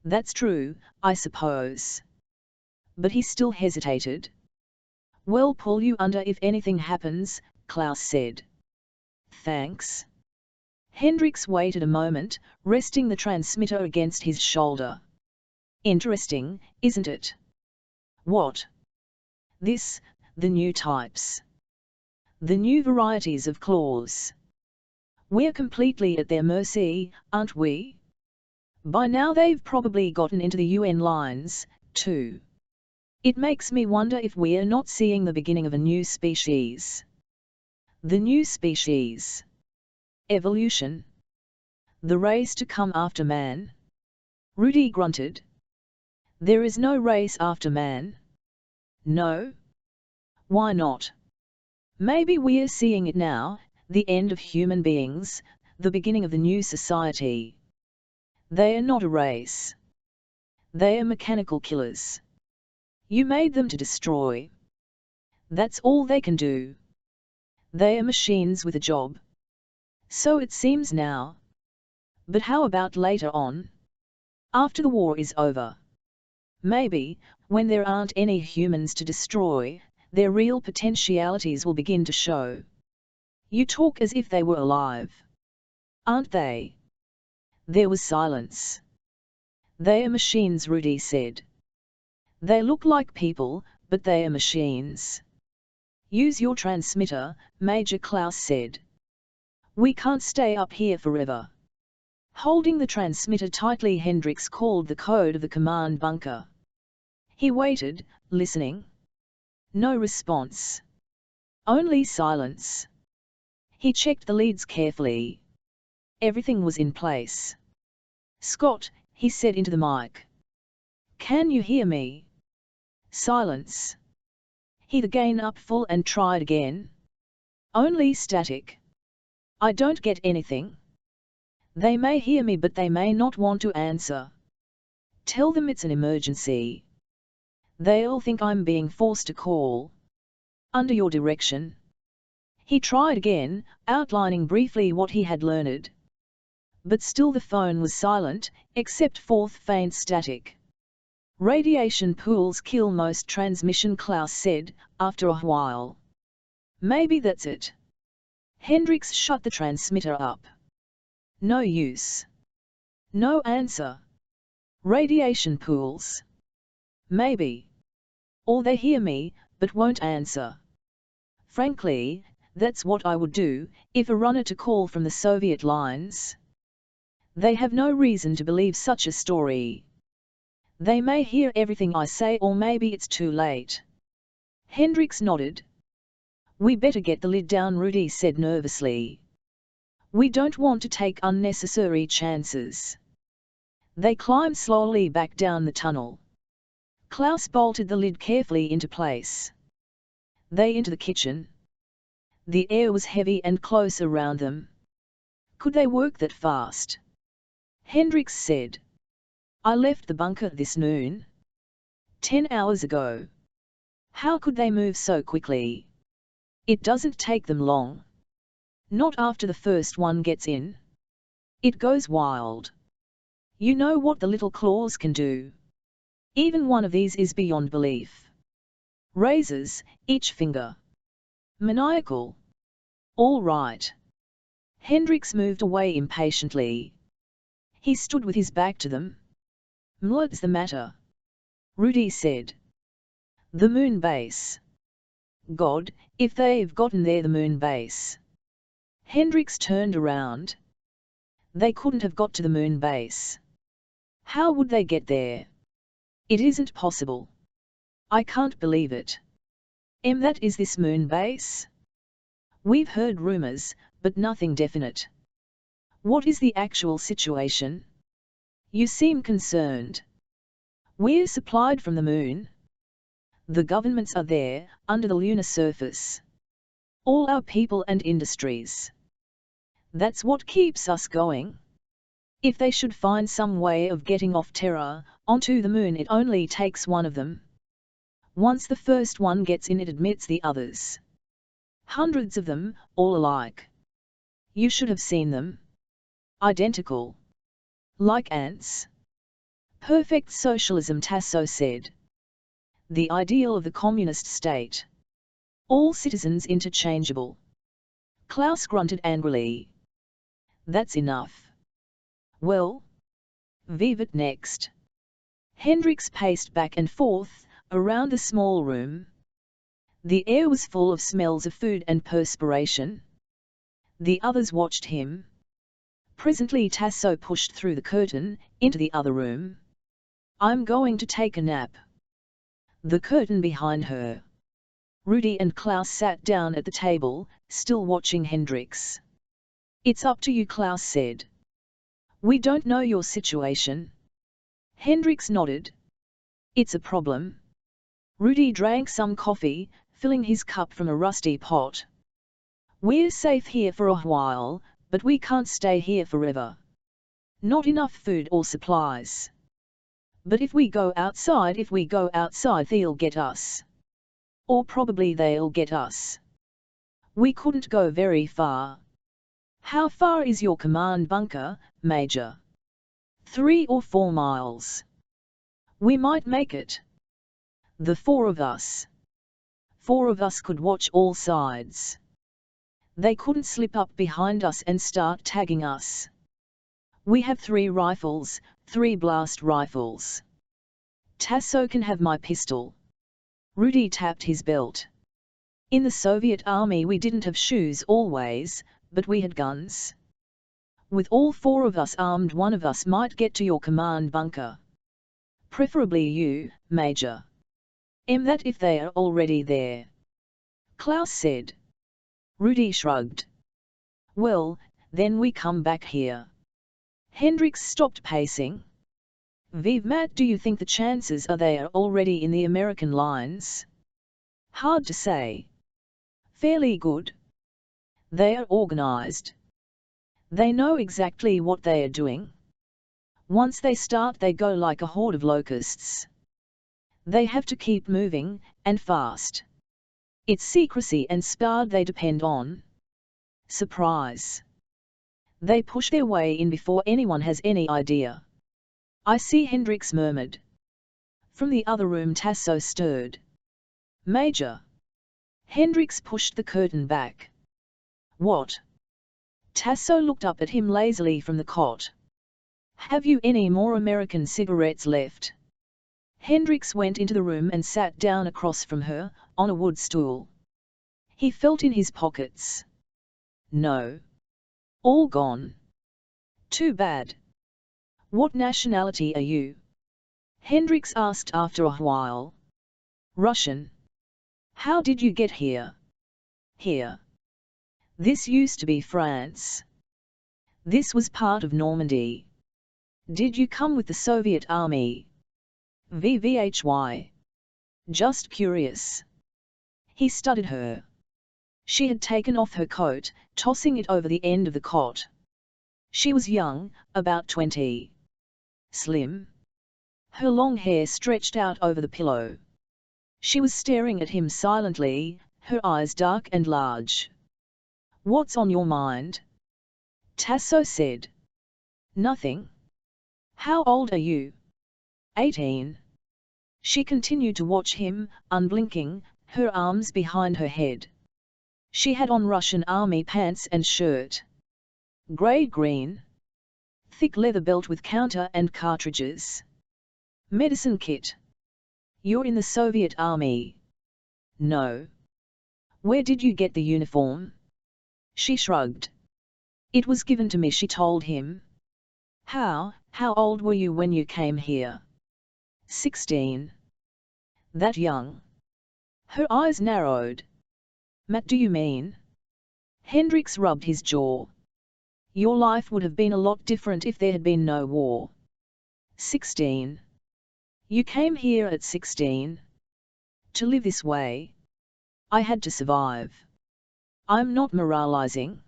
That's true, I suppose. But he still hesitated. We'll pull you under if anything happens, Klaus said. Thanks. Hendrix waited a moment, resting the transmitter against his shoulder. Interesting, isn't it? What? This, the new types. The new varieties of claws. We're completely at their mercy, aren't we? By now they've probably gotten into the UN lines, too. It makes me wonder if we're not seeing the beginning of a new species. The new species. Evolution. The race to come after man. Rudy grunted. There is no race after man. No? Why not? Maybe we're seeing it now, the end of human beings, the beginning of the new society. They are not a race. They are mechanical killers. You made them to destroy. That's all they can do. They are machines with a job. So it seems now. But how about later on? After the war is over? Maybe, when there aren't any humans to destroy, their real potentialities will begin to show. You talk as if they were alive. Aren't they? There was silence. They are machines, Rudy said. They look like people, but they are machines. Use your transmitter, Major Klaus said. We can't stay up here forever. Holding the transmitter tightly, Hendricks called the code of the command bunker. He waited, listening. No response. Only silence. He checked the leads carefully. Everything was in place. Scott, he said into the mic. Can you hear me? Silence. He the gain up full and tried again. Only static. I don't get anything. They may hear me but they may not want to answer. Tell them it's an emergency. They'll think I'm being forced to call. Under your direction. He tried again, outlining briefly what he had learned. But still the phone was silent, except for faint static. Radiation pools kill most transmission, Klaus said, after a while. Maybe that's it. Hendricks shut the transmitter up. No use. No answer. Radiation pools. Maybe. Or they hear me, but won't answer. Frankly, that's what I would do, if a runner to call from the Soviet lines. They have no reason to believe such a story. They may hear everything I say or maybe it's too late. Hendricks nodded. We better get the lid down, Rudy said nervously. We don't want to take unnecessary chances. They climbed slowly back down the tunnel. Klaus bolted the lid carefully into place. They into the kitchen. The air was heavy and close around them. Could they work that fast? Hendricks said. I left the bunker this noon. 10 hours ago. How could they move so quickly? It doesn't take them long. Not after the first one gets in. It goes wild. You know what the little claws can do. Even one of these is beyond belief. Razors, each finger. Maniacal. All right. Hendricks moved away impatiently. He stood with his back to them. What's the matter? Rudy said. The moon base. God, if they've gotten there, the moon base. Hendricks turned around. They couldn't have got to the moon base. How would they get there? It isn't possible. I can't believe it. That is this moon base? We've heard rumors, but nothing definite. What is the actual situation? You seem concerned. We're supplied from the moon. The governments are there, under the lunar surface. All our people and industries. That's what keeps us going. If they should find some way of getting off Terra, onto the moon, it only takes one of them. Once the first one gets in, it admits the others. Hundreds of them, all alike. You should have seen them. Identical. Like ants. Perfect socialism, Tasso said. The ideal of the communist state. All citizens interchangeable. Klaus grunted angrily. That's enough. Well? Vivat next. Hendricks paced back and forth, around the small room. The air was full of smells of food and perspiration. The others watched him. Presently Tasso pushed through the curtain, into the other room. I'm going to take a nap. The curtain behind her. Rudy and Klaus sat down at the table, still watching Hendricks. It's up to you, Klaus said. We don't know your situation. Hendricks nodded. It's a problem. Rudy drank some coffee, filling his cup from a rusty pot. We're safe here for a while, but we can't stay here forever. Not enough food or supplies. But if we go outside, they'll get us. Or probably they'll get us. We couldn't go very far. How far is your command bunker, Major? 3 or 4 miles. We might make it. The 4 of us. 4 of us could watch all sides. They couldn't slip up behind us and start tagging us. We have 3 rifles, 3 blast rifles. Tasso can have my pistol. Rudy tapped his belt. In the Soviet army we didn't have shoes always, but we had guns. With all 4 of us armed, one of us might get to your command bunker. Preferably you, Major. That if they are already there. Klaus said. Rudy shrugged. Well, then we come back here. Hendricks stopped pacing. Viv Matt, do you think the chances are they are already in the American lines? Hard to say. Fairly good. They are organized. They know exactly what they are doing. Once they start they go like a horde of locusts. They have to keep moving, and fast. It's secrecy and speed they depend on. Surprise. They push their way in before anyone has any idea. I see, Hendricks murmured. From the other room Tasso stirred. Major. Hendricks pushed the curtain back. What? Tasso looked up at him lazily from the cot. Have you any more American cigarettes left? Hendricks went into the room and sat down across from her, on a wood stool. He felt in his pockets. No. All gone. Too bad. What nationality are you? Hendricks asked after a while. Russian. How did you get here? Here. This used to be France. This was part of Normandy. Did you come with the Soviet army? VVHY. Just curious. He studied her. She had taken off her coat, tossing it over the end of the cot. She was young, about 20. Slim. Her long hair stretched out over the pillow. She was staring at him silently, her eyes dark and large. What's on your mind? Tasso said. Nothing. How old are you? 18. She continued to watch him, unblinking, her arms behind her head. She had on Russian army pants and shirt. Grey-green. Thick leather belt with counter and cartridges. Medicine kit. You're in the Soviet army? No. Where did you get the uniform? She shrugged. It was given to me, she told him. How old were you when you came here? 16. That young? Her eyes narrowed. Matt, do you mean? Hendricks rubbed his jaw. Your life would have been a lot different if there had been no war. 16. You came here at 16. To live this way. I had to survive. I'm not moralizing.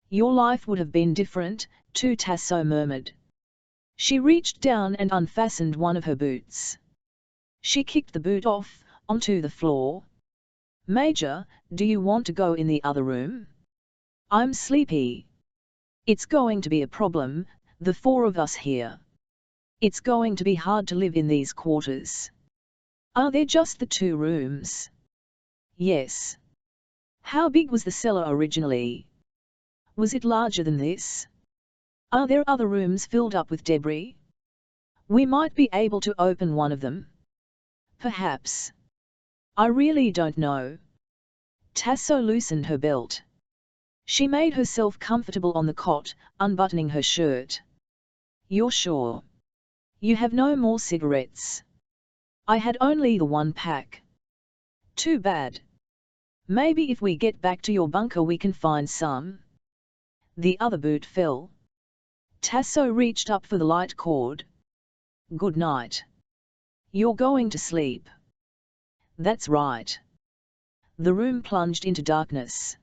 Your life would have been different, too, Tasso murmured. She reached down and unfastened one of her boots. She kicked the boot off, onto the floor. Major, do you want to go in the other room? I'm sleepy. It's going to be a problem, the 4 of us here. It's going to be hard to live in these quarters. Are there just the 2 rooms? Yes. How big was the cellar originally? Was it larger than this? Are there other rooms filled up with debris? We might be able to open one of them. Perhaps. I really don't know. Tasso loosened her belt. She made herself comfortable on the cot, unbuttoning her shirt. You're sure? You have no more cigarettes? I had only the 1 pack. Too bad. Maybe if we get back to your bunker we can find some. The other boot fell. Tasso reached up for the light cord. Good night. You're going to sleep. That's right. The room plunged into darkness.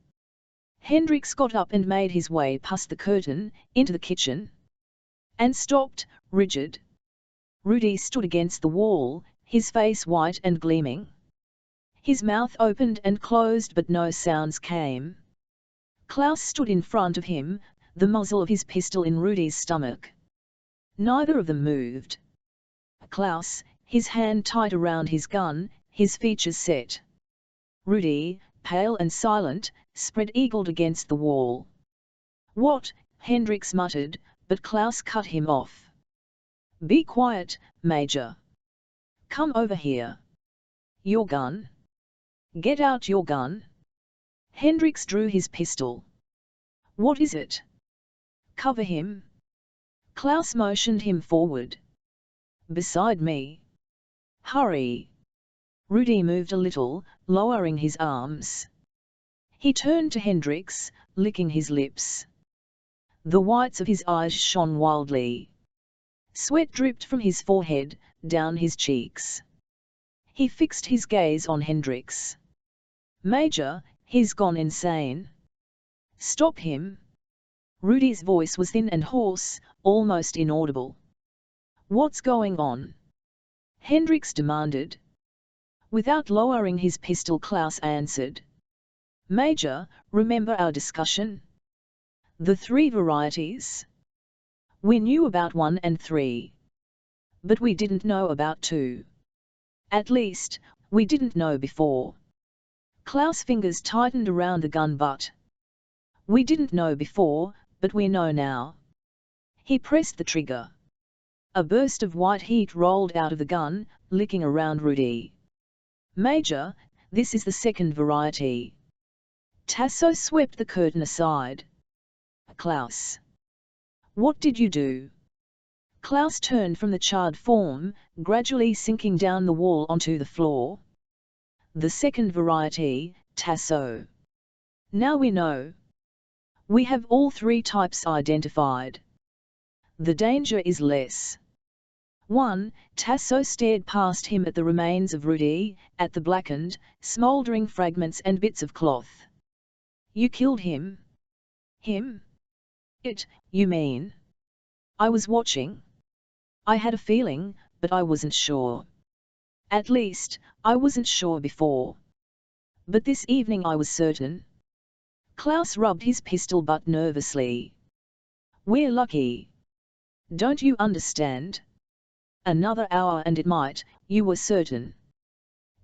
Hendricks got up and made his way past the curtain, into the kitchen. And stopped, rigid. Rudy stood against the wall, his face white and gleaming. His mouth opened and closed but no sounds came. Klaus stood in front of him, the muzzle of his pistol in Rudy's stomach. Neither of them moved. Klaus, his hand tight around his gun, his features set. Rudy, pale and silent, spread-eagled against the wall. What? Hendricks muttered, but Klaus cut him off. Be quiet, Major. Come over here. Your gun. Get out your gun. Hendricks drew his pistol. What is it? Cover him. Klaus motioned him forward. Beside me. Hurry. Rudy moved a little, lowering his arms. He turned to Hendricks, licking his lips. The whites of his eyes shone wildly. Sweat dripped from his forehead, down his cheeks. He fixed his gaze on Hendricks. Major, he's gone insane. Stop him. Rudy's voice was thin and hoarse, almost inaudible. What's going on? Hendricks demanded. Without lowering his pistol, Klaus answered. Major, remember our discussion? The 3 varieties? We knew about 1 and 3. But we didn't know about 2. At least, we didn't know before. Klaus' fingers tightened around the gun butt. We didn't know before, but we know now. He pressed the trigger. A burst of white heat rolled out of the gun, licking around Rudy. Major, this is the 2nd variety. Tasso swept the curtain aside. Klaus. What did you do? Klaus turned from the charred form, gradually sinking down the wall onto the floor. The 2nd variety, Tasso. Now we know. We have all 3 types identified. The danger is less. 1. Tasso stared past him at the remains of Rudy, at the blackened, smouldering fragments and bits of cloth. You killed him? Him? It, you mean? I was watching. I had a feeling, but I wasn't sure. At least, I wasn't sure before. But this evening I was certain. Klaus rubbed his pistol butt nervously. We're lucky. Don't you understand? Another hour and it might, you were certain.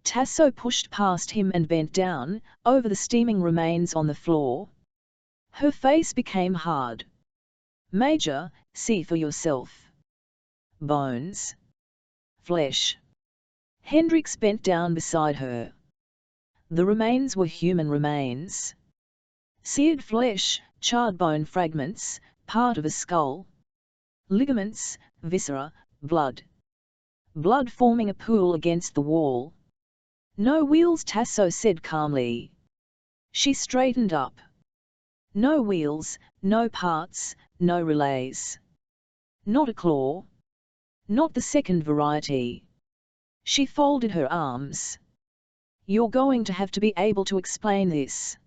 Tasso pushed past him and bent down, over the steaming remains on the floor. Her face became hard. Major, see for yourself. Bones. Flesh. Hendricks bent down beside her. The remains were human remains. Seared flesh, charred bone fragments, part of a skull. Ligaments, viscera, blood. Blood forming a pool against the wall. No wheels, Tasso said calmly. She straightened up. No wheels, no parts, no relays. Not a claw. Not the 2nd variety. She folded her arms. You're going to have to be able to explain this.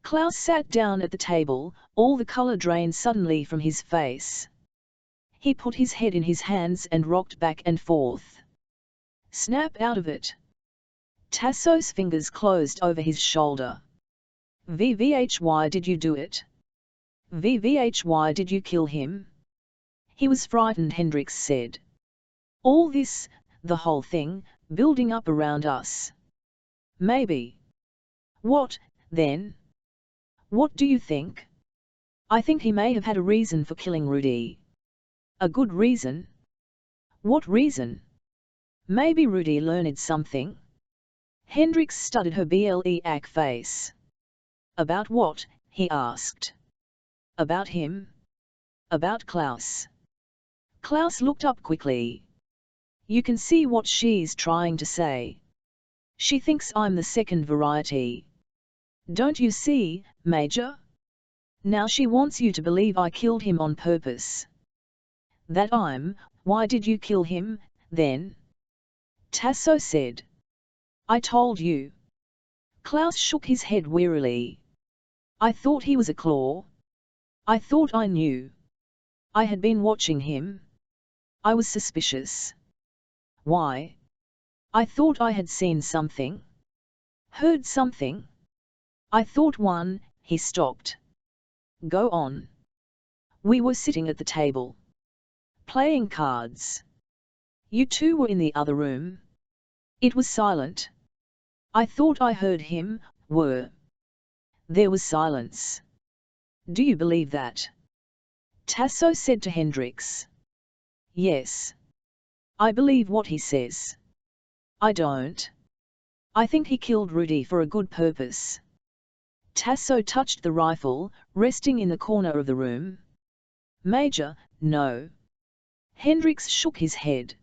Klaus sat down at the table, all the color drained suddenly from his face. He put his head in his hands and rocked back and forth. Snap out of it. Tasso's fingers closed over his shoulder. VVH, why did you do it? VVH, why did you kill him? He was frightened, Hendricks said. All this, the whole thing, building up around us. Maybe. What, then? What do you think? I think he may have had a reason for killing Rudy. A good reason? What reason? Maybe Rudy learned something. Hendricks studied her bleak face. About what? He asked. About him? About Klaus. Klaus looked up quickly. You can see what she's trying to say. She thinks I'm the 2nd variety. Don't you see, Major? Now she wants you to believe I killed him on purpose. That why did you kill him, then? Tasso said. I told you. Klaus shook his head wearily. I thought he was a claw. I thought I knew. I had been watching him. I was suspicious. Why? I thought I had seen something. Heard something. I thought he stopped. Go on. We were sitting at the table. Playing cards. You 2 were in the other room. It was silent. I thought I heard him, There was silence. Do you believe that? Tasso said to Hendricks. Yes. I believe what he says. I don't. I think he killed Rudy for a good purpose. Tasso touched the rifle, resting in the corner of the room. Major, no. Hendricks shook his head.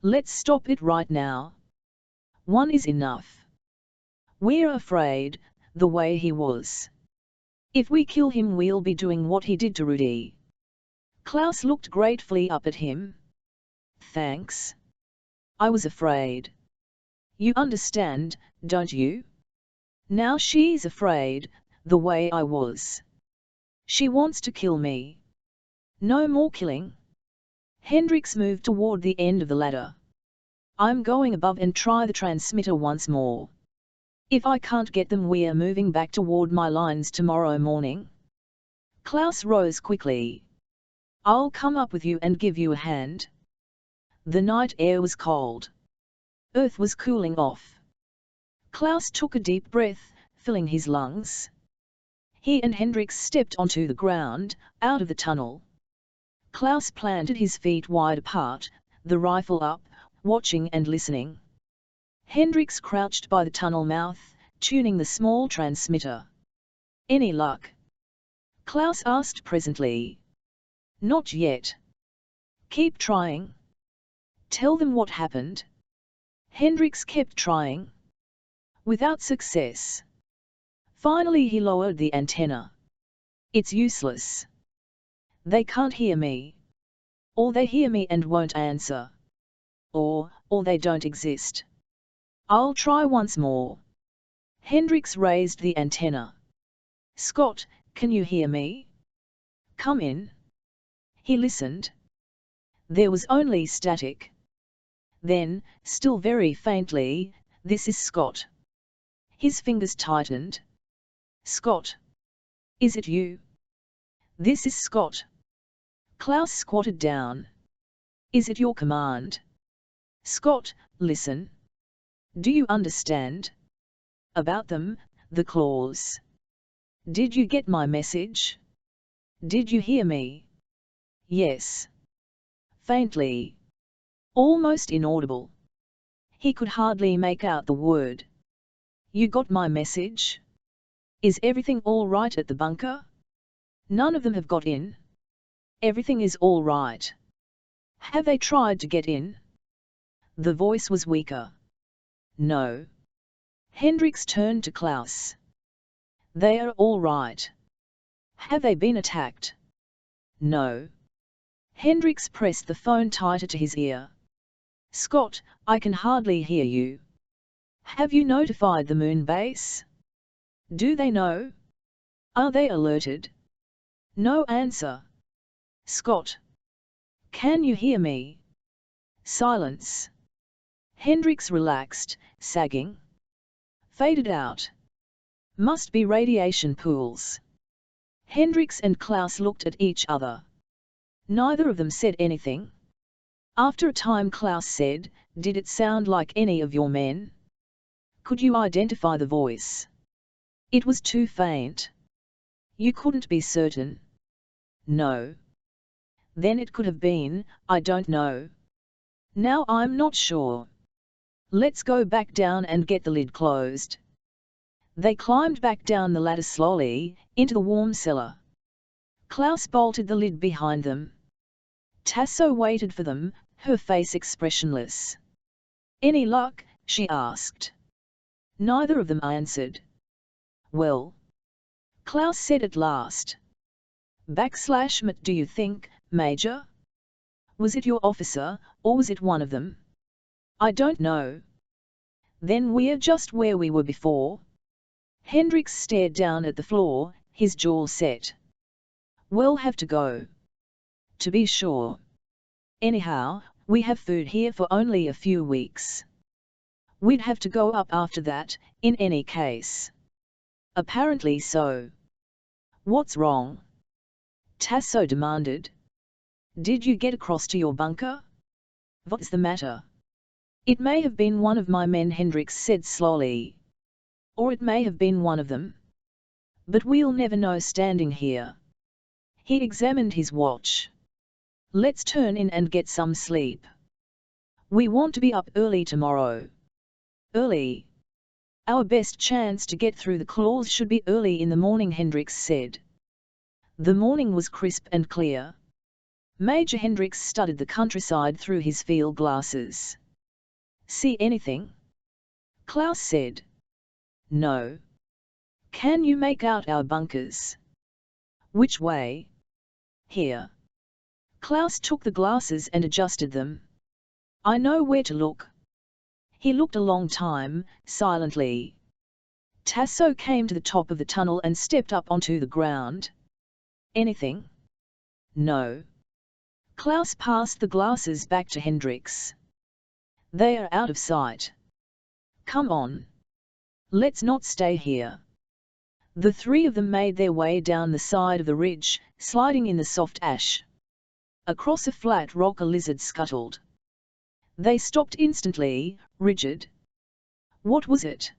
Let's stop it right now. One is enough. We're afraid, the way he was. If we kill him we'll be doing what he did to Rudy. Klaus looked gratefully up at him. Thanks. I was afraid. You understand, don't you? Now she's afraid, the way I was. She wants to kill me. No more killing. Hendricks moved toward the end of the ladder. I'm going above and try the transmitter once more. If I can't get them we're moving back toward my lines tomorrow morning. Klaus rose quickly. I'll come up with you and give you a hand. The night air was cold. Earth was cooling off. Klaus took a deep breath, filling his lungs. He and Hendricks stepped onto the ground, out of the tunnel. Klaus planted his feet wide apart, the rifle up, watching and listening. Hendricks crouched by the tunnel mouth, tuning the small transmitter. Any luck? Klaus asked presently. Not yet. Keep trying. Tell them what happened. Hendricks kept trying. Without success. Finally he lowered the antenna. It's useless. They can't hear me. Or they hear me and won't answer. Or they don't exist. I'll try once more. Hendricks raised the antenna. Scott, can you hear me? Come in. He listened. There was only static. Then, still very faintly, this is Scott. His fingers tightened. Scott. Is it you? This is Scott. Klaus squatted down. Is it your command? Scott, listen. Do you understand? About them, the claws. Did you get my message? Did you hear me? Yes. Faintly. Almost inaudible. He could hardly make out the word. You got my message? Is everything all right at the bunker? None of them have got in. Everything is all right. Have they tried to get in? The voice was weaker. No. Hendricks turned to Klaus. They are all right. Have they been attacked? No. Hendricks pressed the phone tighter to his ear. Scott, I can hardly hear you. Have you notified the moon base? Do they know? Are they alerted? No answer. Scott. Can you hear me? Silence. Hendricks relaxed, sagging. Faded out. Must be radiation pools. Hendricks and Klaus looked at each other. Neither of them said anything. After a time Klaus said, Did it sound like any of your men? Could you identify the voice? It was too faint. You couldn't be certain? No. Then it could have been, I don't know. Now I'm not sure. Let's go back down and get the lid closed. They climbed back down the ladder slowly, into the warm cellar. Klaus bolted the lid behind them. Tasso waited for them, her face expressionless. Any luck? She asked. Neither of them answered. Well. Klaus said at last. /Mat, do you think, Major? Was it your officer, or was it one of them? I don't know. Then we're just where we were before. Hendricks stared down at the floor, his jaw set. We'll have to go. To be sure. Anyhow, we have food here for only a few weeks. We'd have to go up after that, in any case. Apparently so. What's wrong? Tasso demanded. Did you get across to your bunker? What's the matter? It may have been one of my men, Hendricks said slowly. Or it may have been one of them. But we'll never know standing here. He examined his watch. Let's turn in and get some sleep. We want to be up early tomorrow. Early? Our best chance to get through the claws should be early in the morning, Hendricks said. The morning was crisp and clear. Major Hendricks studied the countryside through his field glasses. See anything? Klaus said. No. Can you make out our bunkers? Which way? Here. Klaus took the glasses and adjusted them. I know where to look. He looked a long time, silently. Tasso came to the top of the tunnel and stepped up onto the ground. Anything? No. Klaus passed the glasses back to Hendricks. They are out of sight. Come on. Let's not stay here. The three of them made their way down the side of the ridge, sliding in the soft ash. Across a flat rock a lizard scuttled. They stopped instantly, rigid. What was it?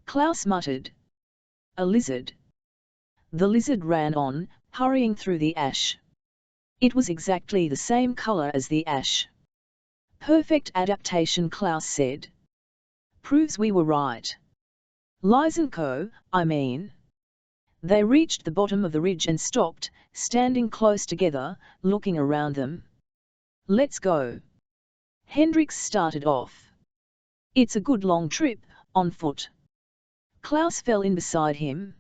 Klaus muttered. A lizard. The lizard ran on, hurrying through the ash. It was exactly the same color as the ash. Perfect adaptation, Klaus said. Proves we were right. Lysenko, I mean. They reached the bottom of the ridge and stopped, standing close together, looking around them. Let's go. Hendricks started off. It's a good long trip, on foot. Klaus fell in beside him.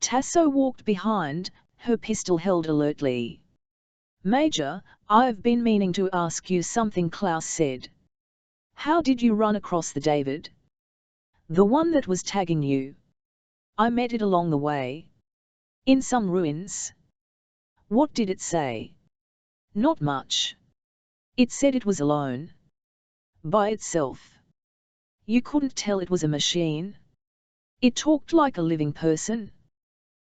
Tasso walked behind, her pistol held alertly. Major, I've been meaning to ask you something, Klaus said. How did you run across the David? The one that was tagging you. I met it along the way. In some ruins. What did it say? Not much. It said it was alone. By itself. You couldn't tell it was a machine? It talked like a living person?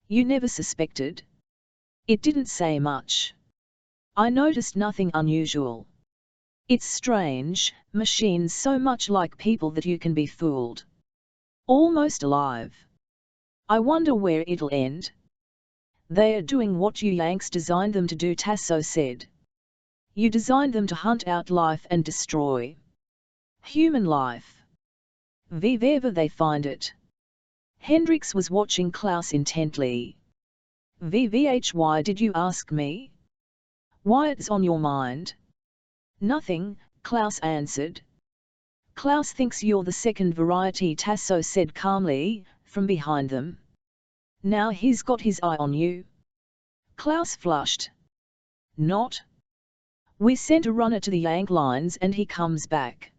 You never suspected? It didn't say much. I noticed nothing unusual. It's strange, machines so much like people that you can be fooled. Almost alive. I wonder where it'll end. They are doing what you Yanks designed them to do, Tasso said. You designed them to hunt out life and destroy human life. Wherever they find it. Hendricks was watching Klaus intently. Why did you ask me? What's on your mind? Nothing, Klaus answered. Klaus thinks you're the second variety, Tasso said calmly, from behind them. Now he's got his eye on you. Klaus flushed. Not. We sent a runner to the Yank lines and he comes back.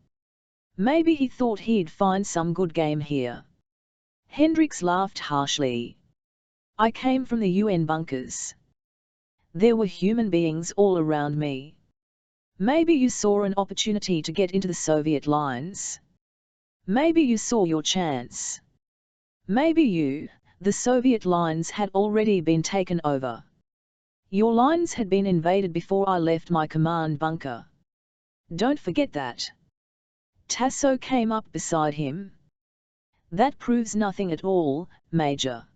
Maybe he thought he'd find some good game here. Hendricks laughed harshly. I came from the UN bunkers. There were human beings all around me. Maybe you saw an opportunity to get into the Soviet lines. Maybe you saw your chance. Maybe the Soviet lines had already been taken over. Your lines had been invaded before I left my command bunker. Don't forget that. Tasso came up beside him. That proves nothing at all, Major.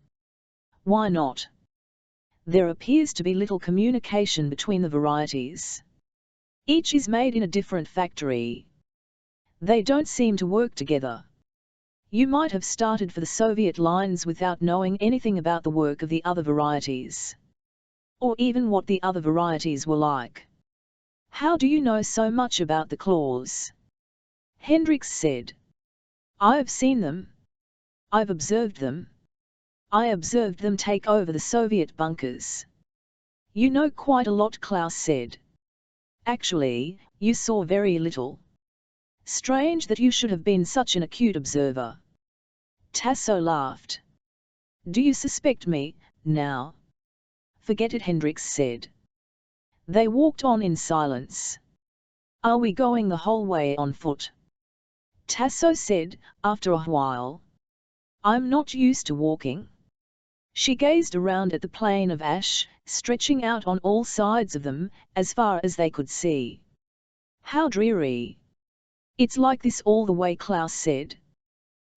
Why not? There appears to be little communication between the varieties. Each is made in a different factory. They don't seem to work together. You might have started for the Soviet lines without knowing anything about the work of the other varieties. Or even what the other varieties were like. How do you know so much about the claws? Hendricks said. I've seen them. I've observed them. I observed them take over the Soviet bunkers. You know quite a lot, Klaus said. Actually, you saw very little. Strange that you should have been such an acute observer. Tasso laughed. Do you suspect me, now? Forget it, Hendricks said. They walked on in silence. Are we going the whole way on foot? Tasso said, after a while. I'm not used to walking. She gazed around at the plain of ash, stretching out on all sides of them, as far as they could see. How dreary. It's like this all the way, Klaus said.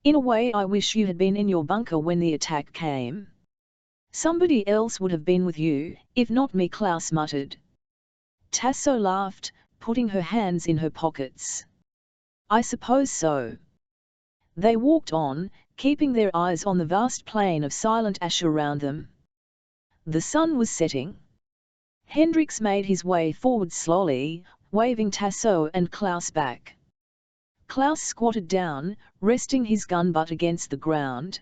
In a way I wish you had been in your bunker when the attack came. Somebody else would have been with you, if not me, Klaus muttered. Tasso laughed, putting her hands in her pockets. I suppose so. They walked on, keeping their eyes on the vast plain of silent ash around them. The sun was setting. Hendrix made his way forward slowly, waving Tasso and Klaus back. Klaus squatted down, resting his gun butt against the ground.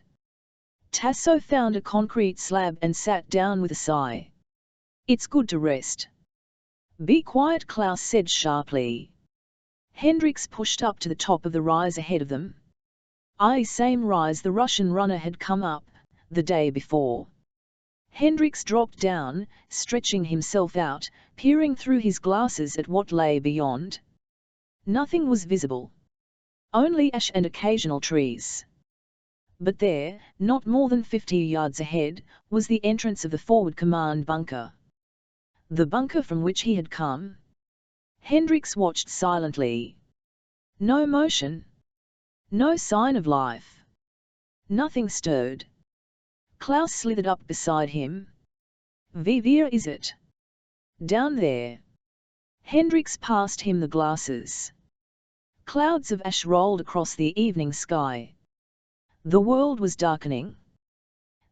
Tasso found a concrete slab and sat down with a sigh. It's good to rest. Be quiet, Klaus said sharply. Hendrix pushed up to the top of the rise ahead of them. Same rise the Russian runner had come up, the day before. Hendrix dropped down, stretching himself out, peering through his glasses at what lay beyond. Nothing was visible. Only ash and occasional trees. But there, not more than 50 yards ahead, was the entrance of the forward command bunker. The bunker from which he had come. Hendrix watched silently. No motion. No sign of life. Nothing stirred. Klaus slithered up beside him. Where is it? Down there. Hendrix passed him the glasses. Clouds of ash rolled across the evening sky. The world was darkening.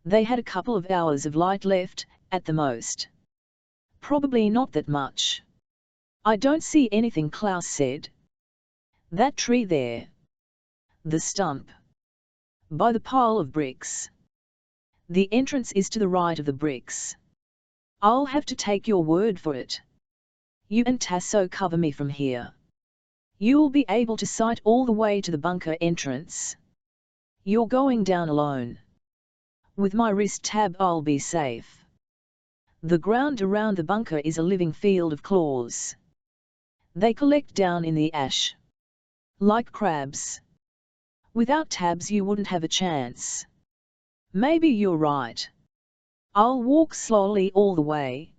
They had a couple of hours of light left, at the most. Probably not that much. I don't see anything, Klaus said. That tree there. The stump. By the pile of bricks. The entrance is to the right of the bricks. I'll have to take your word for it. You and Tasso cover me from here. You'll be able to sight all the way to the bunker entrance. You're going down alone. With my wrist tab I'll be safe. The ground around the bunker is a living field of claws. They collect down in the ash. Like crabs. Without tabs you wouldn't have a chance. Maybe you're right. I'll walk slowly all the way.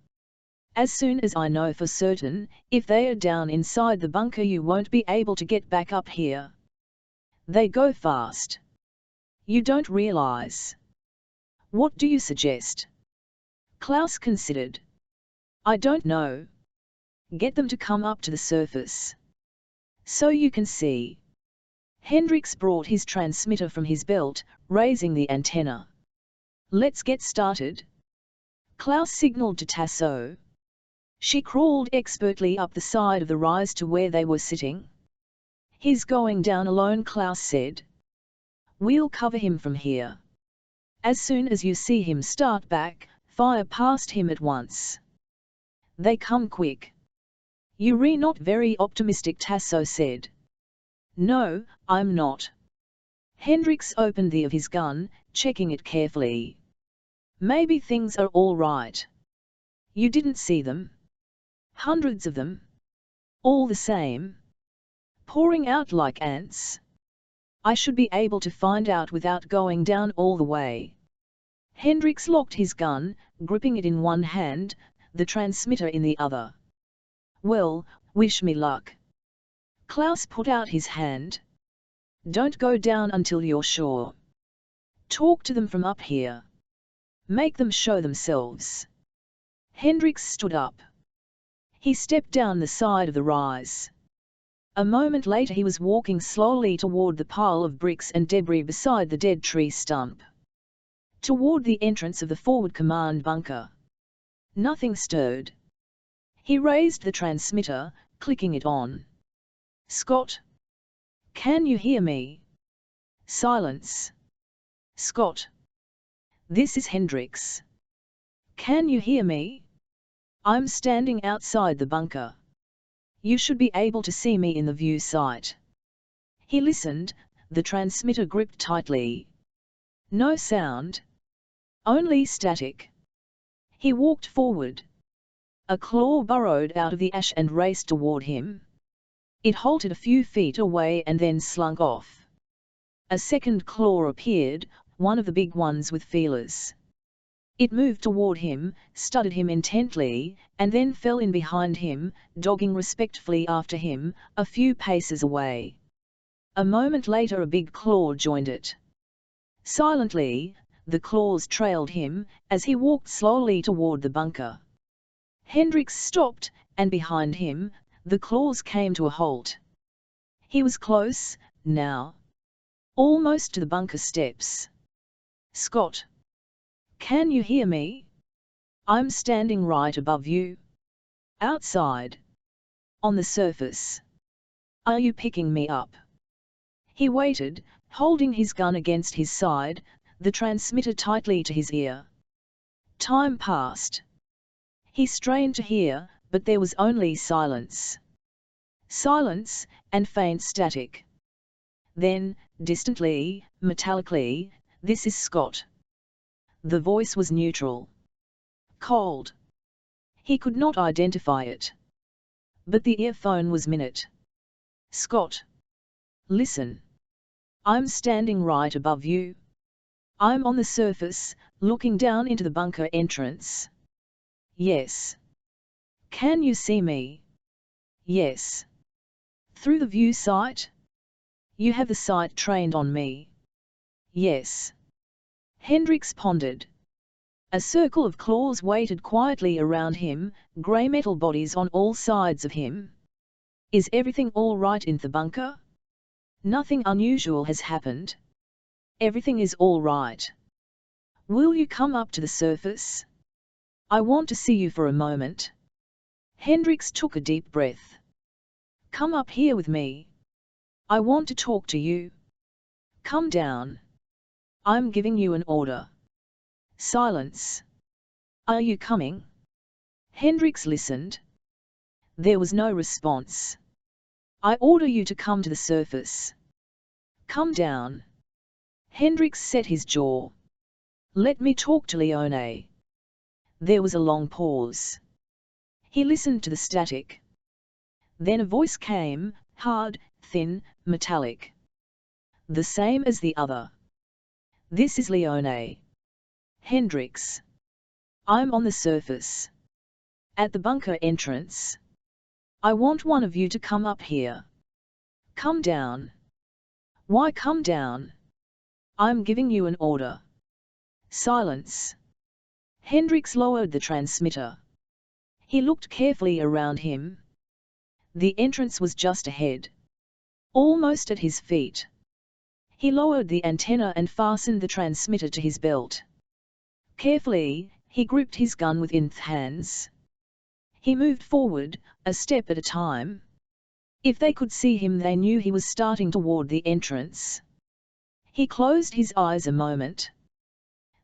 As soon as I know for certain, if they are down inside the bunker you won't be able to get back up here. They go fast. You don't realize. What do you suggest? Klaus considered. I don't know. Get them to come up to the surface. So you can see. Hendrix brought his transmitter from his belt, raising the antenna. Let's get started. Klaus signaled to Tasso. She crawled expertly up the side of the rise to where they were sitting. He's going down alone, Klaus said. We'll cover him from here. As soon as you see him start back, fire past him at once. They come quick. You're not very optimistic, Tasso said. No, I'm not. Hendrix opened the of his gun, checking it carefully. Maybe things are all right. You didn't see them? Hundreds of them. All the same. Pouring out like ants. I should be able to find out without going down all the way. Hendrix locked his gun, gripping it in one hand, the transmitter in the other. Well, wish me luck. Klaus put out his hand. Don't go down until you're sure. Talk to them from up here. Make them show themselves. Hendrix stood up. He stepped down the side of the rise. A moment later he was walking slowly toward the pile of bricks and debris beside the dead tree stump. Toward the entrance of the forward command bunker. Nothing stirred. He raised the transmitter, clicking it on. Scott? Can you hear me? Silence. Scott? This is Hendrix. Can you hear me? I'm standing outside the bunker. You should be able to see me in the view sight. He listened, the transmitter gripped tightly. No sound. Only static. He walked forward. A claw burrowed out of the ash and raced toward him. It halted a few feet away and then slunk off. A second claw appeared, one of the big ones with feelers. It moved toward him, studied him intently, and then fell in behind him, dogging respectfully after him, a few paces away. A moment later a big claw joined it. Silently, the claws trailed him, as he walked slowly toward the bunker. Hendrix stopped, and behind him, the claws came to a halt. He was close, now. Almost to the bunker steps. "Scott! Can you hear me? I'm standing right above you. Outside. On the surface. Are you picking me up?" He waited, holding his gun against his side, the transmitter tightly to his ear. Time passed. He strained to hear, but there was only silence. Silence, and faint static. Then, distantly, metallically, "This is Scott." The voice was neutral. Cold. He could not identify it. But the earphone was minute. "Scott. Listen. I'm standing right above you. I'm on the surface, looking down into the bunker entrance." "Yes." "Can you see me?" "Yes." "Through the view sight?" "You have the sight trained on me." "Yes." Hendricks pondered. A circle of claws waited quietly around him, grey metal bodies on all sides of him. "Is everything all right in the bunker?" "Nothing unusual has happened. Everything is all right." "Will you come up to the surface? I want to see you for a moment." Hendricks took a deep breath. "Come up here with me. I want to talk to you." "Come down. I'm giving you an order." Silence. "Are you coming?" Hendricks listened. There was no response. "I order you to come to the surface." "Come down." Hendricks set his jaw. "Let me talk to Leone." There was a long pause. He listened to the static. Then a voice came, hard, thin, metallic. "The same as the other." "This is Leone." "Hendricks. I'm on the surface. At the bunker entrance. I want one of you to come up here." "Come down." "Why come down?" "I'm giving you an order." Silence. Hendricks lowered the transmitter. He looked carefully around him. The entrance was just ahead. Almost at his feet. He lowered the antenna and fastened the transmitter to his belt. Carefully, he gripped his gun within his hands. He moved forward, a step at a time. If they could see him, they knew he was starting toward the entrance. He closed his eyes a moment.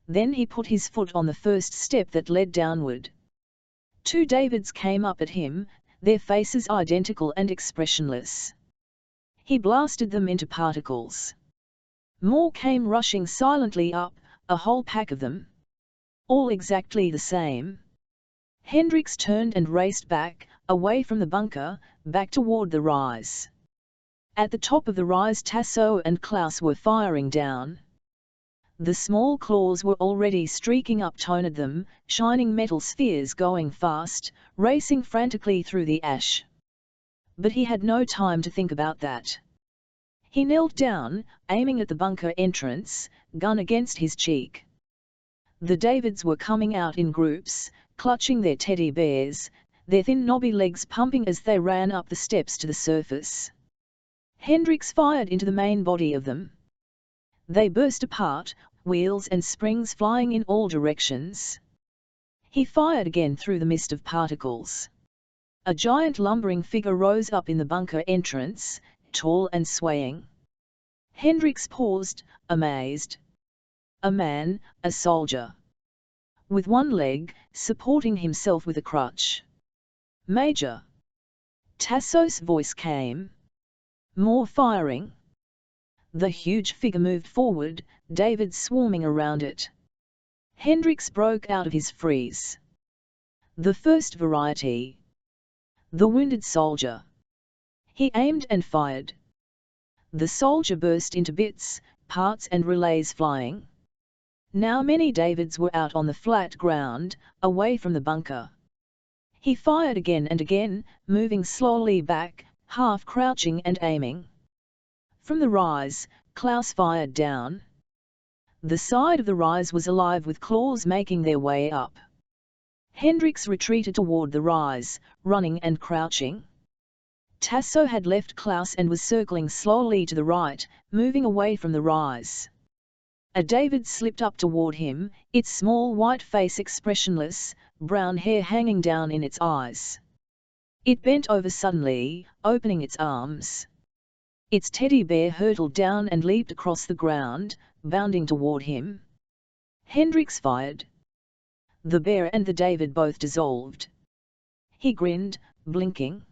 Then he put his foot on the first step that led downward. Two Davids came up at him, their faces identical and expressionless. He blasted them into particles. More came rushing silently up, a whole pack of them. All exactly the same. Hendricks turned and raced back, away from the bunker, back toward the rise. At the top of the rise, Tasso and Klaus were firing down. The small claws were already streaking up toward them, shining metal spheres going fast, racing frantically through the ash. But he had no time to think about that. He knelt down, aiming at the bunker entrance, gun against his cheek. The Davids were coming out in groups, clutching their teddy bears, their thin knobby legs pumping as they ran up the steps to the surface. Hendricks fired into the main body of them. They burst apart, wheels and springs flying in all directions. He fired again through the mist of particles. A giant lumbering figure rose up in the bunker entrance, tall and swaying. Hendricks paused, amazed. A man, a soldier. With one leg, supporting himself with a crutch. "Major." Tasso's voice came. More firing. The huge figure moved forward, David swarming around it. Hendricks broke out of his freeze. The first variety. The wounded soldier. He aimed and fired. The soldier burst into bits, parts and relays flying. Now many Davids were out on the flat ground, away from the bunker. He fired again and again, moving slowly back, half crouching and aiming. From the rise, Klaus fired down. The side of the rise was alive with claws making their way up. Hendrix retreated toward the rise, running and crouching. Tasso had left Klaus and was circling slowly to the right, moving away from the rise. A David slipped up toward him, its small white face expressionless, brown hair hanging down in its eyes. It bent over suddenly, opening its arms. Its teddy bear hurtled down and leaped across the ground, bounding toward him. Hendrix fired. The bear and the David both dissolved. He grinned, blinking.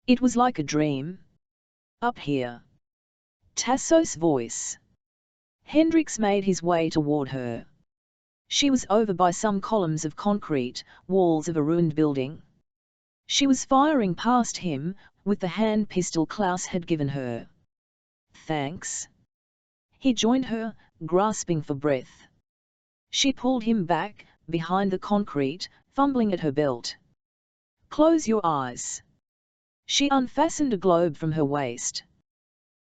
It was like a dream. Up here. Tasso's voice. Hendrix made his way toward her. She was over by some columns of concrete, walls of a ruined building. She was firing past him, with the hand pistol Klaus had given her. Thanks. He joined her, grasping for breath. She pulled him back, behind the concrete, fumbling at her belt. Close your eyes. She unfastened a globe from her waist.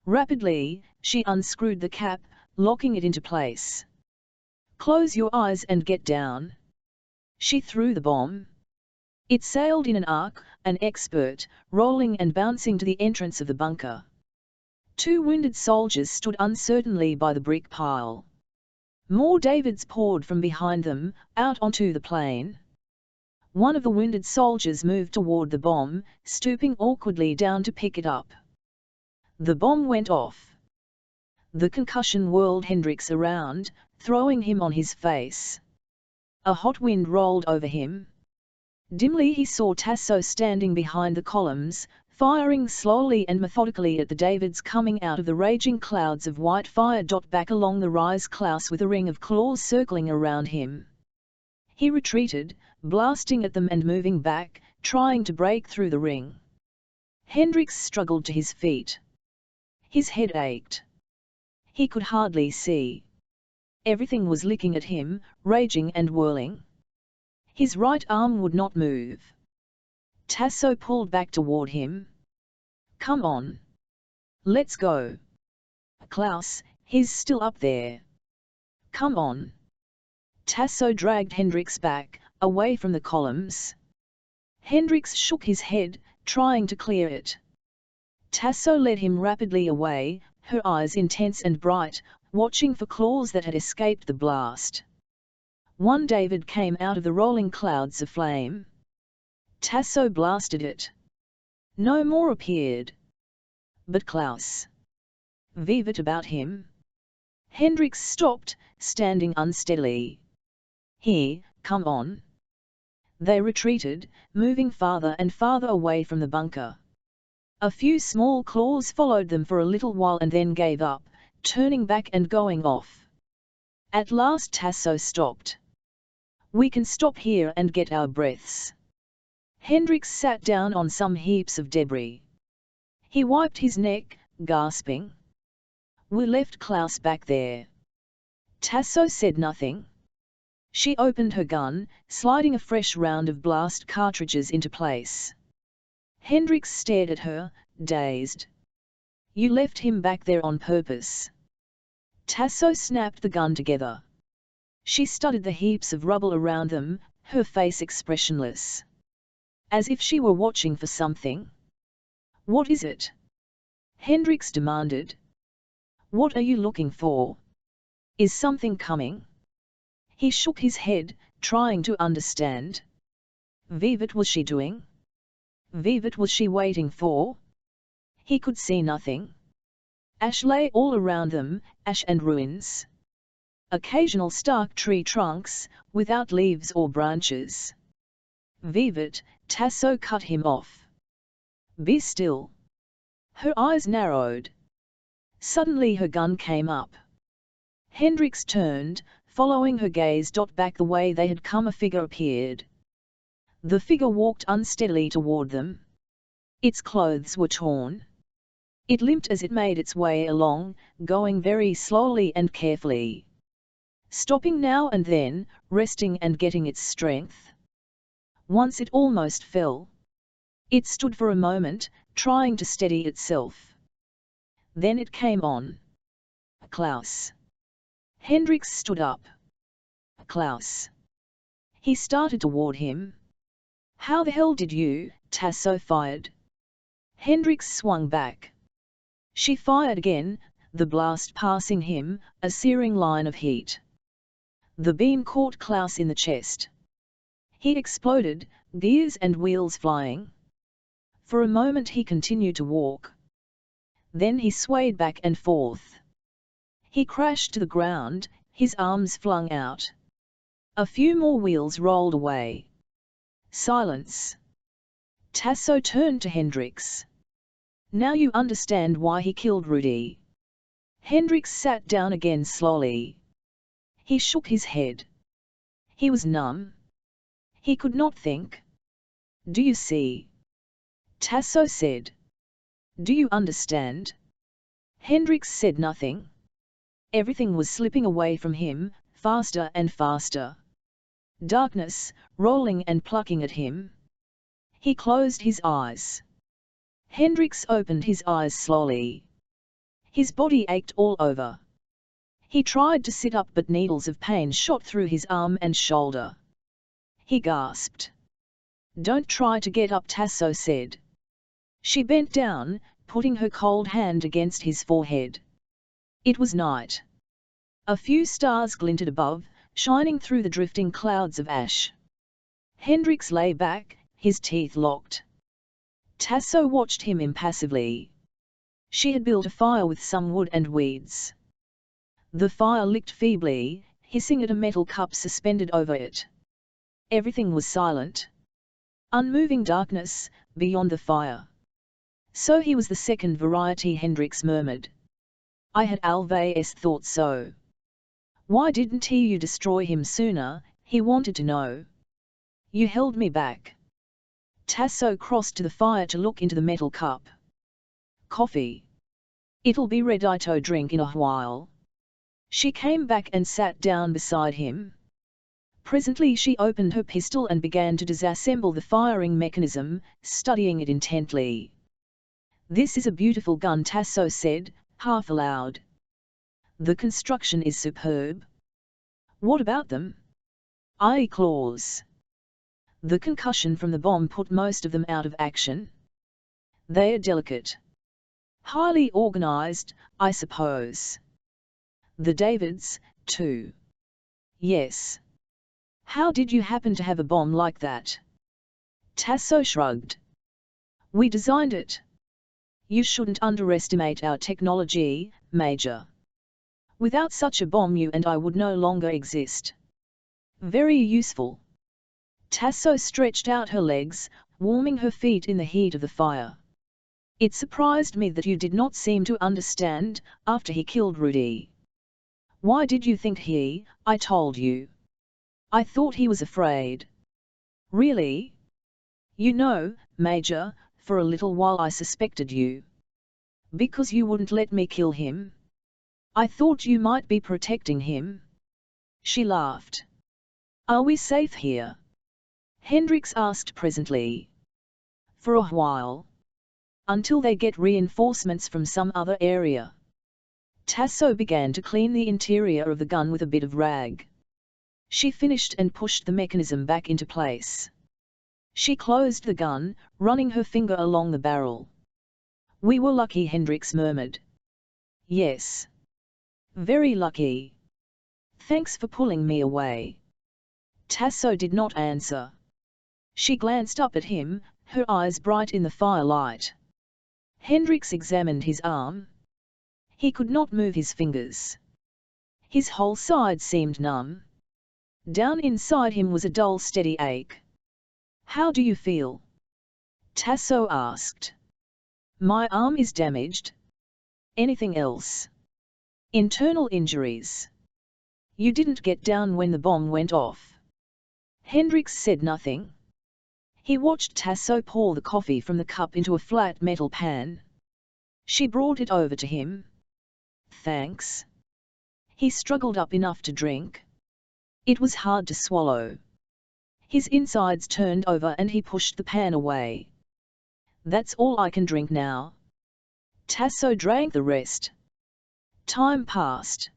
Rapidly, she unscrewed the cap, locking it into place. Close your eyes and get down. She threw the bomb. It sailed in an arc, an expert, rolling and bouncing to the entrance of the bunker. Two wounded soldiers stood uncertainly by the brick pile. More Davids poured from behind them, out onto the plain. One of the wounded soldiers moved toward the bomb, stooping awkwardly down to pick it up. The bomb went off. The concussion whirled Hendrix around, throwing him on his face. A hot wind rolled over him. Dimly he saw Tasso standing behind the columns, firing slowly and methodically at the Davids coming out of the raging clouds of white fire. Back along the rise, Klaus with a ring of claws circling around him. He retreated, blasting at them and moving back, trying to break through the ring. Hendrix struggled to his feet. His head ached. He could hardly see. Everything was licking at him, raging and whirling. His right arm would not move. Tasso pulled back toward him. Come on. Let's go. Klaus, he's still up there. Come on. Tasso dragged Hendrix back, away from the columns. Hendrix shook his head, trying to clear it. Tasso led him rapidly away, her eyes intense and bright, watching for claws that had escaped the blast. One David came out of the rolling clouds of flame. Tasso blasted it. No more appeared. But Klaus. Vivat about him. Hendrix stopped, standing unsteadily. Here, come on. They retreated, moving farther and farther away from the bunker. A few small claws followed them for a little while and then gave up, turning back and going off. At last Tasso stopped. We can stop here and get our breaths. Hendrix sat down on some heaps of debris. He wiped his neck, gasping. We left Klaus back there. Tasso said nothing. She opened her gun, sliding a fresh round of blast cartridges into place. Hendrix stared at her, dazed. You left him back there on purpose. Tasso snapped the gun together. She studied the heaps of rubble around them, her face expressionless. As if she were watching for something. What is it? Hendrix demanded. What are you looking for? Is something coming? He shook his head, trying to understand. Vivat was she doing? Vivat was she waiting for? He could see nothing. Ash lay all around them, ash and ruins. Occasional stark tree trunks, without leaves or branches. Vivat, Tasso cut him off. Be still. Her eyes narrowed. Suddenly her gun came up. Hendrix turned, following her gaze. Back the way they had come, a figure appeared. The figure walked unsteadily toward them. Its clothes were torn. It limped as it made its way along, going very slowly and carefully. Stopping now and then, resting and getting its strength. Once it almost fell. It stood for a moment, trying to steady itself. Then it came on. Klaus. Hendrix stood up. Klaus. He started toward him. How the hell did you? Tasso fired. Hendricks swung back. She fired again, the blast passing him, a searing line of heat. The beam caught Klaus in the chest. He exploded, gears and wheels flying. For a moment he continued to walk. Then he swayed back and forth. He crashed to the ground, his arms flung out. A few more wheels rolled away. Silence. Tasso turned to Hendricks. Now you understand why he killed Rudy. Hendricks sat down again slowly. He shook his head. He was numb. He could not think. Do you see? Tasso said. Do you understand? Hendricks said nothing. Everything was slipping away from him, faster and faster. Darkness, rolling and plucking at him. He closed his eyes. Hendricks opened his eyes slowly. His body ached all over. He tried to sit up but needles of pain shot through his arm and shoulder. He gasped. Don't try to get up, Tasso said. She bent down, putting her cold hand against his forehead. It was night. A few stars glinted above, shining through the drifting clouds of ash. Hendricks lay back, his teeth locked. Tasso watched him impassively. She had built a fire with some wood and weeds. The fire licked feebly, hissing at a metal cup suspended over it. Everything was silent. Unmoving darkness, beyond the fire. So he was the second variety, Hendricks murmured. I had always thought so. Why didn't you destroy him sooner, he wanted to know. You held me back. Tasso crossed to the fire to look into the metal cup. Coffee. It'll be ready to drink in a while. She came back and sat down beside him. Presently she opened her pistol and began to disassemble the firing mechanism, studying it intently. This is a beautiful gun, Tasso said, half aloud. The construction is superb. What about them? Eye claws. The concussion from the bomb put most of them out of action. They are delicate. Highly organized, I suppose. The Davids, too. Yes. How did you happen to have a bomb like that? Tasso shrugged. We designed it. You shouldn't underestimate our technology, Major. Without such a bomb you and I would no longer exist. Very useful. Tasso stretched out her legs, warming her feet in the heat of the fire. It surprised me that you did not seem to understand, after he killed Rudy. Why did you think I told you? I thought he was afraid. Really? You know, Major, for a little while I suspected you. Because you wouldn't let me kill him? I thought you might be protecting him. She laughed. Are we safe here? Hendricks asked presently. For a while. Until they get reinforcements from some other area. Tasso began to clean the interior of the gun with a bit of rag. She finished and pushed the mechanism back into place. She closed the gun, running her finger along the barrel. We were lucky, Hendricks murmured. Yes. Very lucky. Thanks for pulling me away. Tasso did not answer. She glanced up at him, her eyes bright in the firelight. Hendricks examined his arm. He could not move his fingers. His whole side seemed numb. Down inside him was a dull steady ache. How do you feel? Tasso asked. My arm is damaged. Anything else? Internal injuries. You didn't get down when the bomb went off. Hendricks said nothing. He watched Tasso pour the coffee from the cup into a flat metal pan. She brought it over to him. Thanks. He struggled up enough to drink. It was hard to swallow. His insides turned over and he pushed the pan away. That's all I can drink now. Tasso drank the rest. Time passed.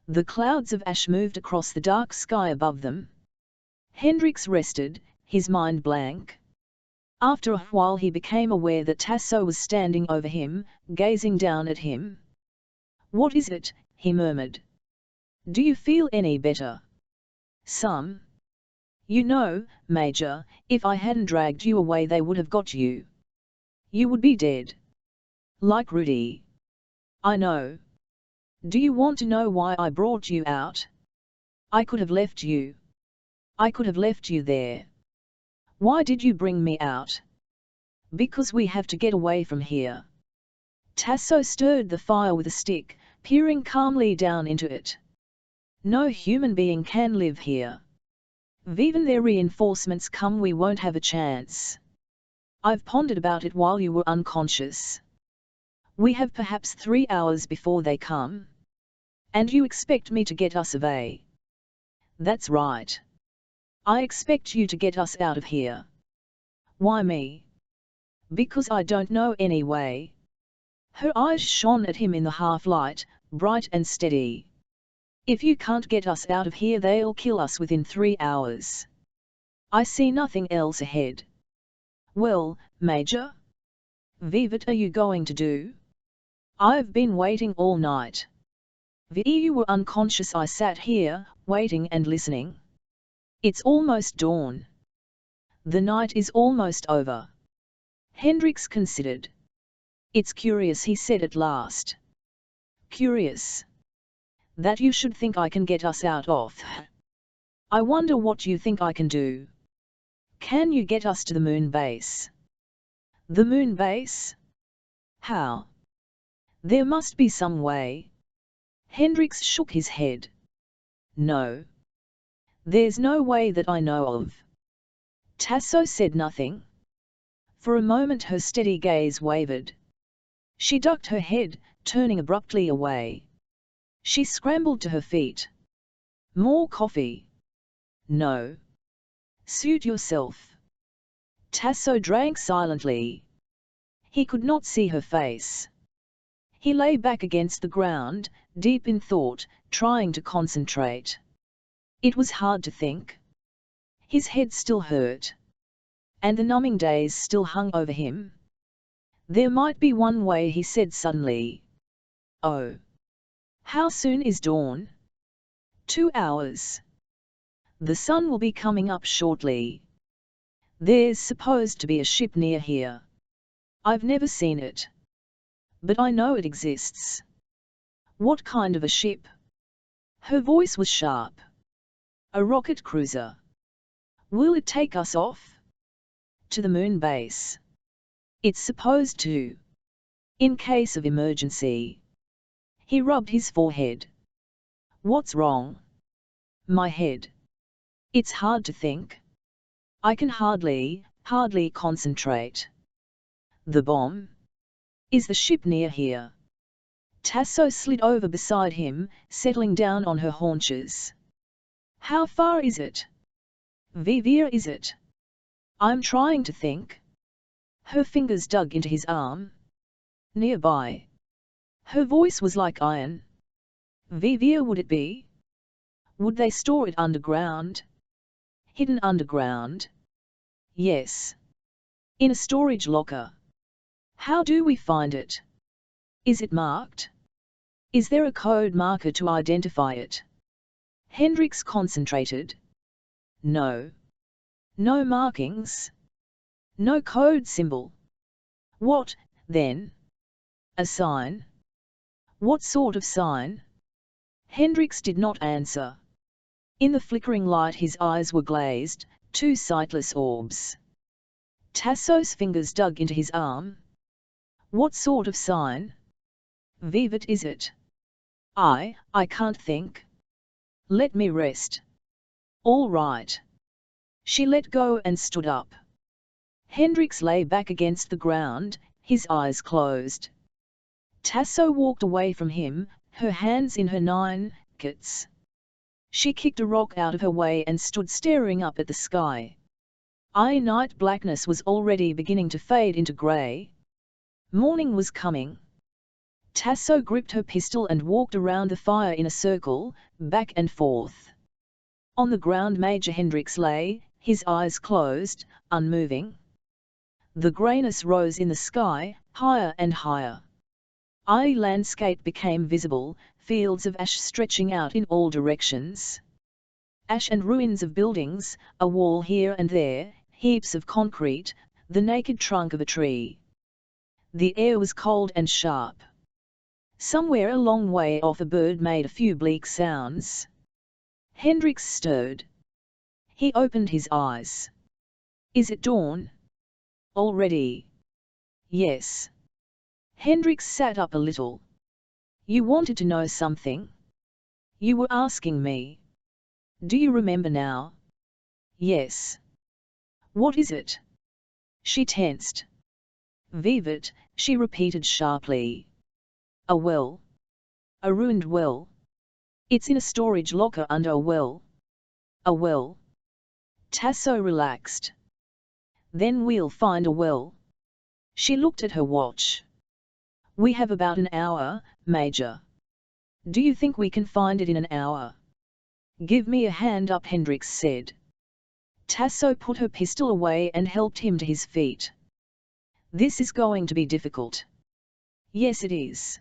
The clouds of ash moved across the dark sky above them. Hendrix rested, his mind blank. After a while he became aware that Tasso was standing over him, gazing down at him. "What is it?" he murmured. "Do you feel any better?" "Some. You know, Major, if I hadn't dragged you away they would have got you. You would be dead. Like Rudy." "I know. Do you want to know why I brought you out? I could have left you. I could have left you there." "Why did you bring me out?" "Because we have to get away from here." Tasso stirred the fire with a stick, peering calmly down into it. "No human being can live here. Even their reinforcements come we won't have a chance. I've pondered about it while you were unconscious. We have perhaps 3 hours before they come. And you expect me to get us away?" "That's right. I expect you to get us out of here." "Why me?" "Because I don't know anyway." Her eyes shone at him in the half-light, bright and steady. "If you can't get us out of here they'll kill us within 3 hours. I see nothing else ahead." "Well, Major? What are you going to do?" "I've been waiting all night. While you were unconscious I sat here, waiting and listening. It's almost dawn. The night is almost over." Hendrix considered. "It's curious," he said at last. "Curious? That you should think I can get us out of. I wonder what you think I can do. Can you get us to the moon base?" "The moon base? How?" "There must be some way." Hendrix shook his head. "No. There's no way that I know of." Tasso said nothing. For a moment her steady gaze wavered. She ducked her head, turning abruptly away. She scrambled to her feet. "More coffee?" "No." "Suit yourself." Tasso drank silently. He could not see her face. He lay back against the ground, deep in thought, trying to concentrate. It was hard to think. His head still hurt. And the numbing daze still hung over him. "There might be one way," he said suddenly. "Oh. How soon is dawn?" 2 hours. The sun will be coming up shortly. There's supposed to be a ship near here. I've never seen it. But I know it exists." "What kind of a ship?" Her voice was sharp. "A rocket cruiser." "Will it take us off?" "To the moon base. It's supposed to. In case of emergency." He rubbed his forehead. "What's wrong?" "My head. It's hard to think. I can hardly concentrate." "The bomb? Is the ship near here?" Tasso slid over beside him, settling down on her haunches. "How far is it? Where is it?" "I'm trying to think." Her fingers dug into his arm. "Nearby." Her voice was like iron. "Where would it be?" "Would they store it underground?" "Hidden underground?" "Yes. In a storage locker." "How do we find it?" "Is it marked?" "Is there a code marker to identify it?" Hendrix concentrated. "No. No markings. No code symbol." "What, then?" "A sign." "What sort of sign?" Hendrix did not answer. In the flickering light his eyes were glazed, 2 sightless orbs. Tasso's fingers dug into his arm. "What sort of sign? What is it?" I can't think." "Let me rest." "All right." She let go and stood up. Hendrix lay back against the ground, his eyes closed. Tasso walked away from him, her hands in her 9 kits. She kicked a rock out of her way and stood staring up at the sky. Night blackness was already beginning to fade into grey. Morning was coming. Tasso gripped her pistol and walked around the fire in a circle, back and forth. On the ground Major Hendricks lay, his eyes closed, unmoving. The greyness rose in the sky, higher and higher. The landscape became visible, fields of ash stretching out in all directions. Ash and ruins of buildings, a wall here and there, heaps of concrete, the naked trunk of a tree. The air was cold and sharp. Somewhere a long way off a bird made a few bleak sounds. Hendricks stirred. He opened his eyes. Is it dawn? Already? Yes. Hendricks sat up a little. You wanted to know something? You were asking me. Do you remember now? Yes. What is it? She tensed. Vivat, she repeated sharply. A well. A ruined well. It's in a storage locker under a well. A well. Tasso relaxed. Then we'll find a well. She looked at her watch. We have about an hour, Major. Do you think we can find it in an hour? Give me a hand up, Hendricks said. Tasso put her pistol away and helped him to his feet. This is going to be difficult. Yes, it is.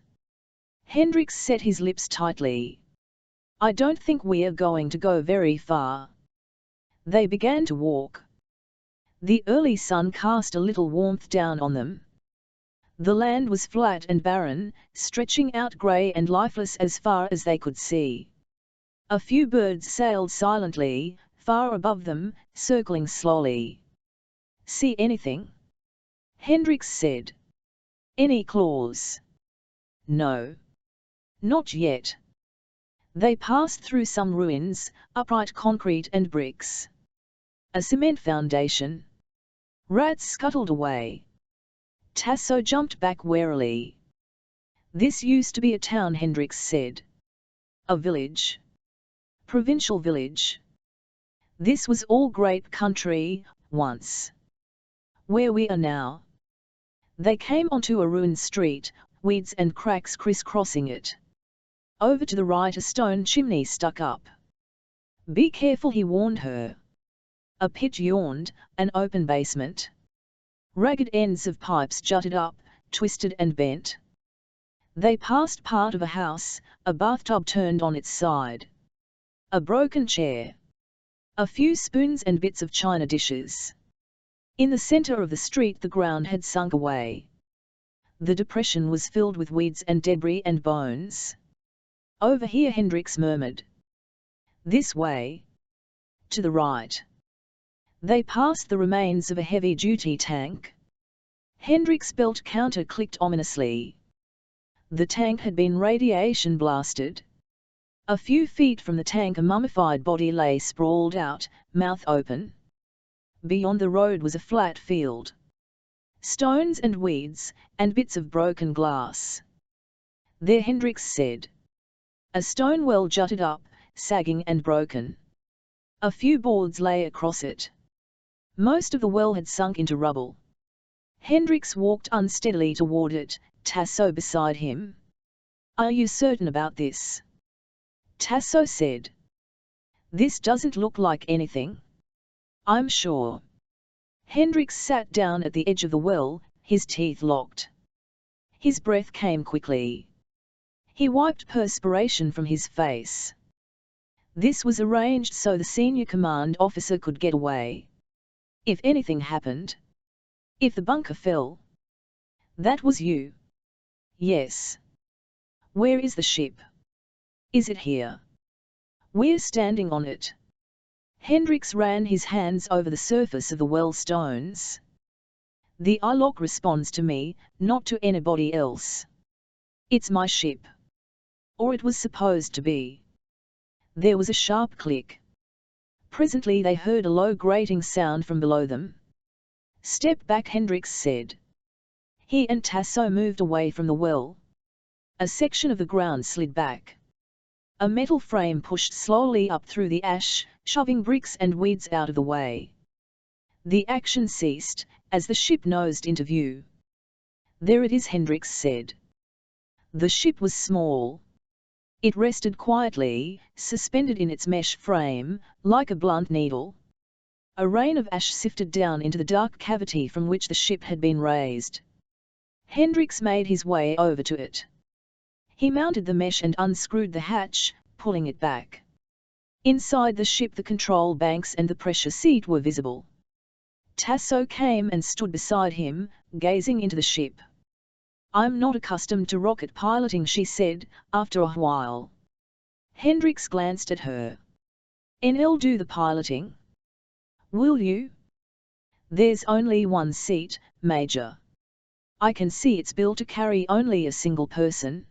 Hendricks set his lips tightly. I don't think we are going to go very far. They began to walk. The early sun cast a little warmth down on them. The land was flat and barren, stretching out grey and lifeless as far as they could see. A few birds sailed silently, far above them, circling slowly. See anything? Hendricks said. Any claws? No. Not yet. They passed through some ruins, upright concrete and bricks. A cement foundation. Rats scuttled away. Tasso jumped back warily. This used to be a town, Hendricks said. A village. Provincial village. This was all grape country, once. Where we are now. They came onto a ruined street, weeds and cracks crisscrossing it. Over to the right a stone chimney stuck up. Be careful, he warned her. A pit yawned, an open basement. Ragged ends of pipes jutted up, twisted and bent. They passed part of a house, a bathtub turned on its side. A broken chair. A few spoons and bits of china dishes. In the center of the street the ground had sunk away. The depression was filled with weeds and debris and bones. Over here, Hendricks murmured. This way. To the right. They passed the remains of a heavy-duty tank. Hendricks' belt counter clicked ominously. The tank had been radiation blasted. A few feet from the tank a mummified body lay sprawled out, mouth open. Beyond the road was a flat field. Stones and weeds, and bits of broken glass. There, Hendricks said. A stone well jutted up, sagging and broken. A few boards lay across it. Most of the well had sunk into rubble. Hendricks walked unsteadily toward it, Tasso beside him. Are you certain about this? Tasso said. This doesn't look like anything. I'm sure. Hendricks sat down at the edge of the well, his teeth locked. His breath came quickly. He wiped perspiration from his face. This was arranged so the senior command officer could get away. If anything happened. If the bunker fell. That was you. Yes. Where is the ship? Is it here? We're standing on it. Hendricks ran his hands over the surface of the well stones. The airlock responds to me, not to anybody else. It's my ship. Or it was supposed to be. There was a sharp click. Presently they heard a low grating sound from below them. Step back, Hendricks said. He and Tasso moved away from the well. A section of the ground slid back. A metal frame pushed slowly up through the ash, shoving bricks and weeds out of the way. The action ceased, as the ship nosed into view. There it is, Hendricks said. The ship was small. It rested quietly, suspended in its mesh frame, like a blunt needle. A rain of ash sifted down into the dark cavity from which the ship had been raised. Hendricks made his way over to it. He mounted the mesh and unscrewed the hatch, pulling it back. Inside the ship the control banks and the pressure seat were visible. Tasso came and stood beside him, gazing into the ship. "I'm not accustomed to rocket piloting," she said, after a while. Hendricks glanced at her. "I'll do the piloting." "Will you?" "There's only one seat, Major. I can see it's built to carry only a single person."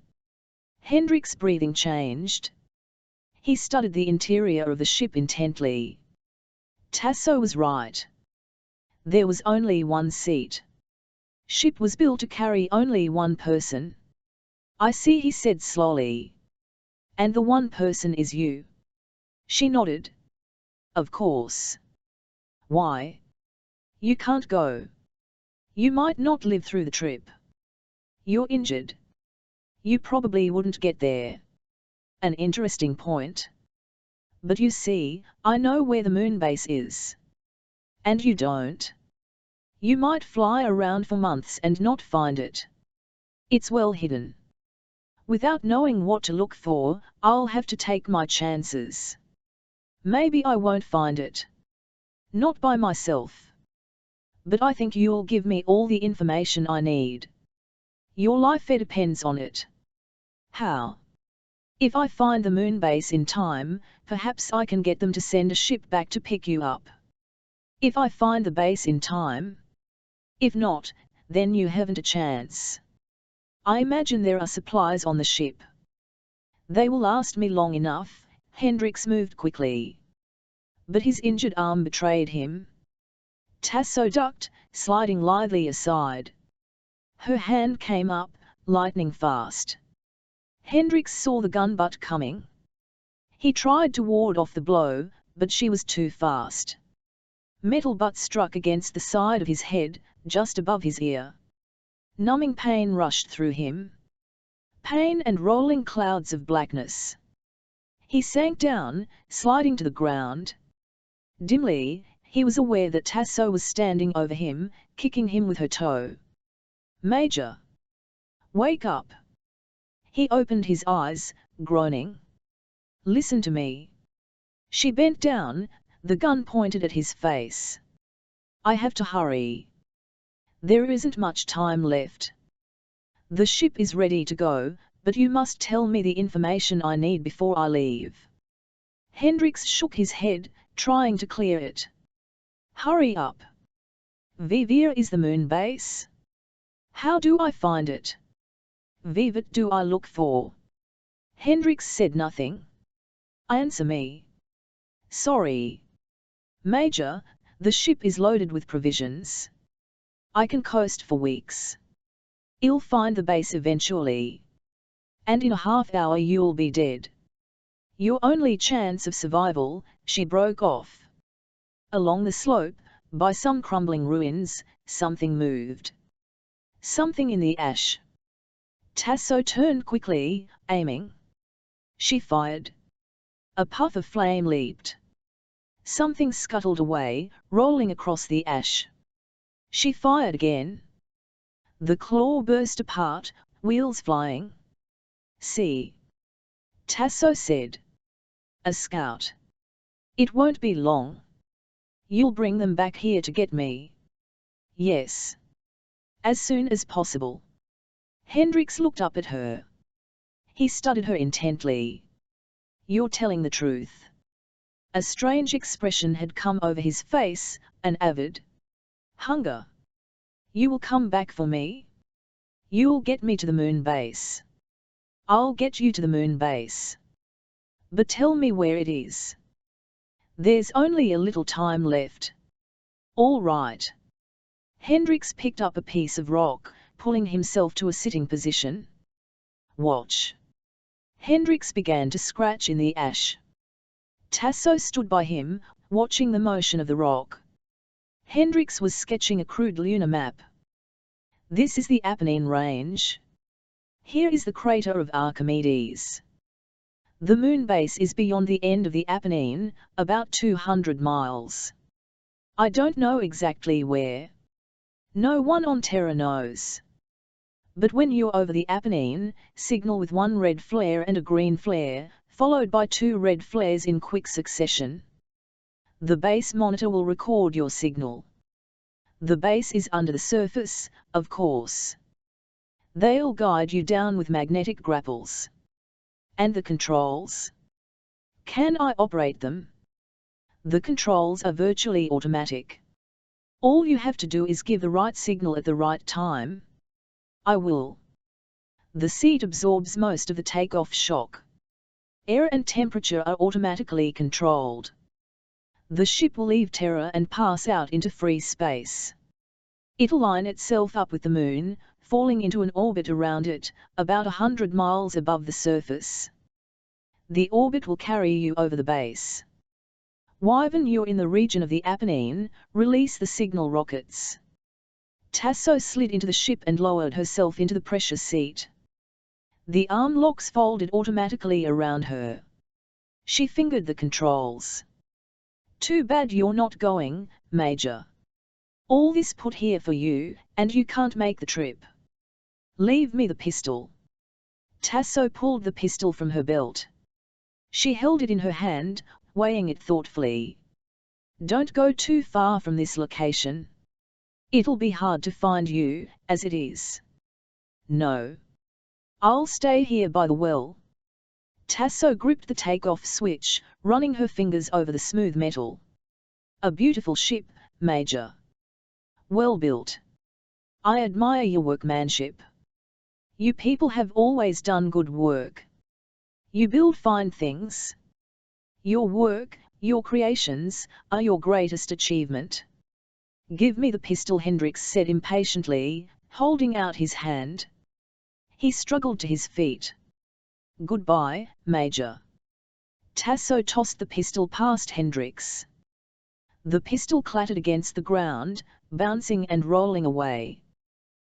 Hendricks' breathing changed. He studied the interior of the ship intently. Tasso was right. There was only one seat. Ship was built to carry only one person. "I see," he said slowly. "And the one person is you?" She nodded. "Of course." "Why?" "You can't go. You might not live through the trip. You're injured. You probably wouldn't get there." "An interesting point. But you see, I know where the moon base is." "And you don't?" "You might fly around for months and not find it. It's well hidden. Without knowing what to look for, I'll have to take my chances. Maybe I won't find it. Not by myself. But I think you'll give me all the information I need. Your life depends on it." "How?" "If I find the moon base in time, perhaps I can get them to send a ship back to pick you up. If I find the base in time. If not, then you haven't a chance. I imagine there are supplies on the ship." "They will last me long enough." Hendricks moved quickly. But his injured arm betrayed him. Tasso ducked, sliding lithely aside. Her hand came up, lightning fast. Hendricks saw the gun butt coming. He tried to ward off the blow, but she was too fast. Metal butt struck against the side of his head, just above his ear. Numbing pain rushed through him. Pain and rolling clouds of blackness. He sank down, sliding to the ground. Dimly, he was aware that Tasso was standing over him, kicking him with her toe. "Major! Wake up!" He opened his eyes, groaning. "Listen to me." She bent down, the gun pointed at his face. "I have to hurry. There isn't much time left. The ship is ready to go, but you must tell me the information I need before I leave." Hendricks shook his head, trying to clear it. "Hurry up. Vivia is the moon base? How do I find it? What do I look for?" Hendricks said nothing. "Answer me." "Sorry. Major, the ship is loaded with provisions. I can coast for weeks. I'll find the base eventually. And in a half-hour you'll be dead. Your only chance of survival." She broke off. Along the slope, by some crumbling ruins, something moved. Something in the ash. Tasso turned quickly, aiming. She fired. A puff of flame leaped. Something scuttled away, rolling across the ash. She fired again. The claw burst apart, wheels flying. "See," Tasso said. "A scout. It won't be long. You'll bring them back here to get me?" "Yes. As soon as possible." Hendricks looked up at her. He studied her intently. "You're telling the truth." A strange expression had come over his face, an avid hunger. "You will come back for me? You'll get me to the moon base?" "I'll get you to the moon base. But tell me where it is." "There's only a little time left." "All right." Hendricks picked up a piece of rock, pulling himself to a sitting position. "Watch." Hendricks began to scratch in the ash. Tasso stood by him, watching the motion of the rock. Hendricks was sketching a crude lunar map. "This is the Apennine Range. Here is the crater of Archimedes. The moon base is beyond the end of the Apennine, about 200 miles. I don't know exactly where. No one on Terra knows. But when you're over the Apennine, signal with one red flare and a green flare, followed by 2 red flares in quick succession. The base monitor will record your signal. The base is under the surface, of course. They'll guide you down with magnetic grapples. And the controls? Can I operate them? The controls are virtually automatic. All you have to do is give the right signal at the right time. I will. The seat absorbs most of the takeoff shock. Air and temperature are automatically controlled. The ship will leave Terra and pass out into free space. It'll line itself up with the moon, falling into an orbit around it, about 100 miles above the surface. The orbit will carry you over the base. When you're in the region of the Apennine, release the signal rockets. Tasso slid into the ship and lowered herself into the pressure seat. The arm locks folded automatically around her. She fingered the controls. Too bad you're not going, Major. All this put here for you, and you can't make the trip. Leave me the pistol. Tasso pulled the pistol from her belt. She held it in her hand, weighing it thoughtfully. Don't go too far from this location. It'll be hard to find you, as it is. No. I'll stay here by the well. Tasso gripped the takeoff switch, running her fingers over the smooth metal. A beautiful ship, Major. Well built. I admire your workmanship. You people have always done good work. You build fine things. Your work, your creations, are your greatest achievement. Give me the pistol, Hendricks said impatiently, holding out his hand. He struggled to his feet. Goodbye, Major. Tasso tossed the pistol past Hendricks. The pistol clattered against the ground, bouncing and rolling away.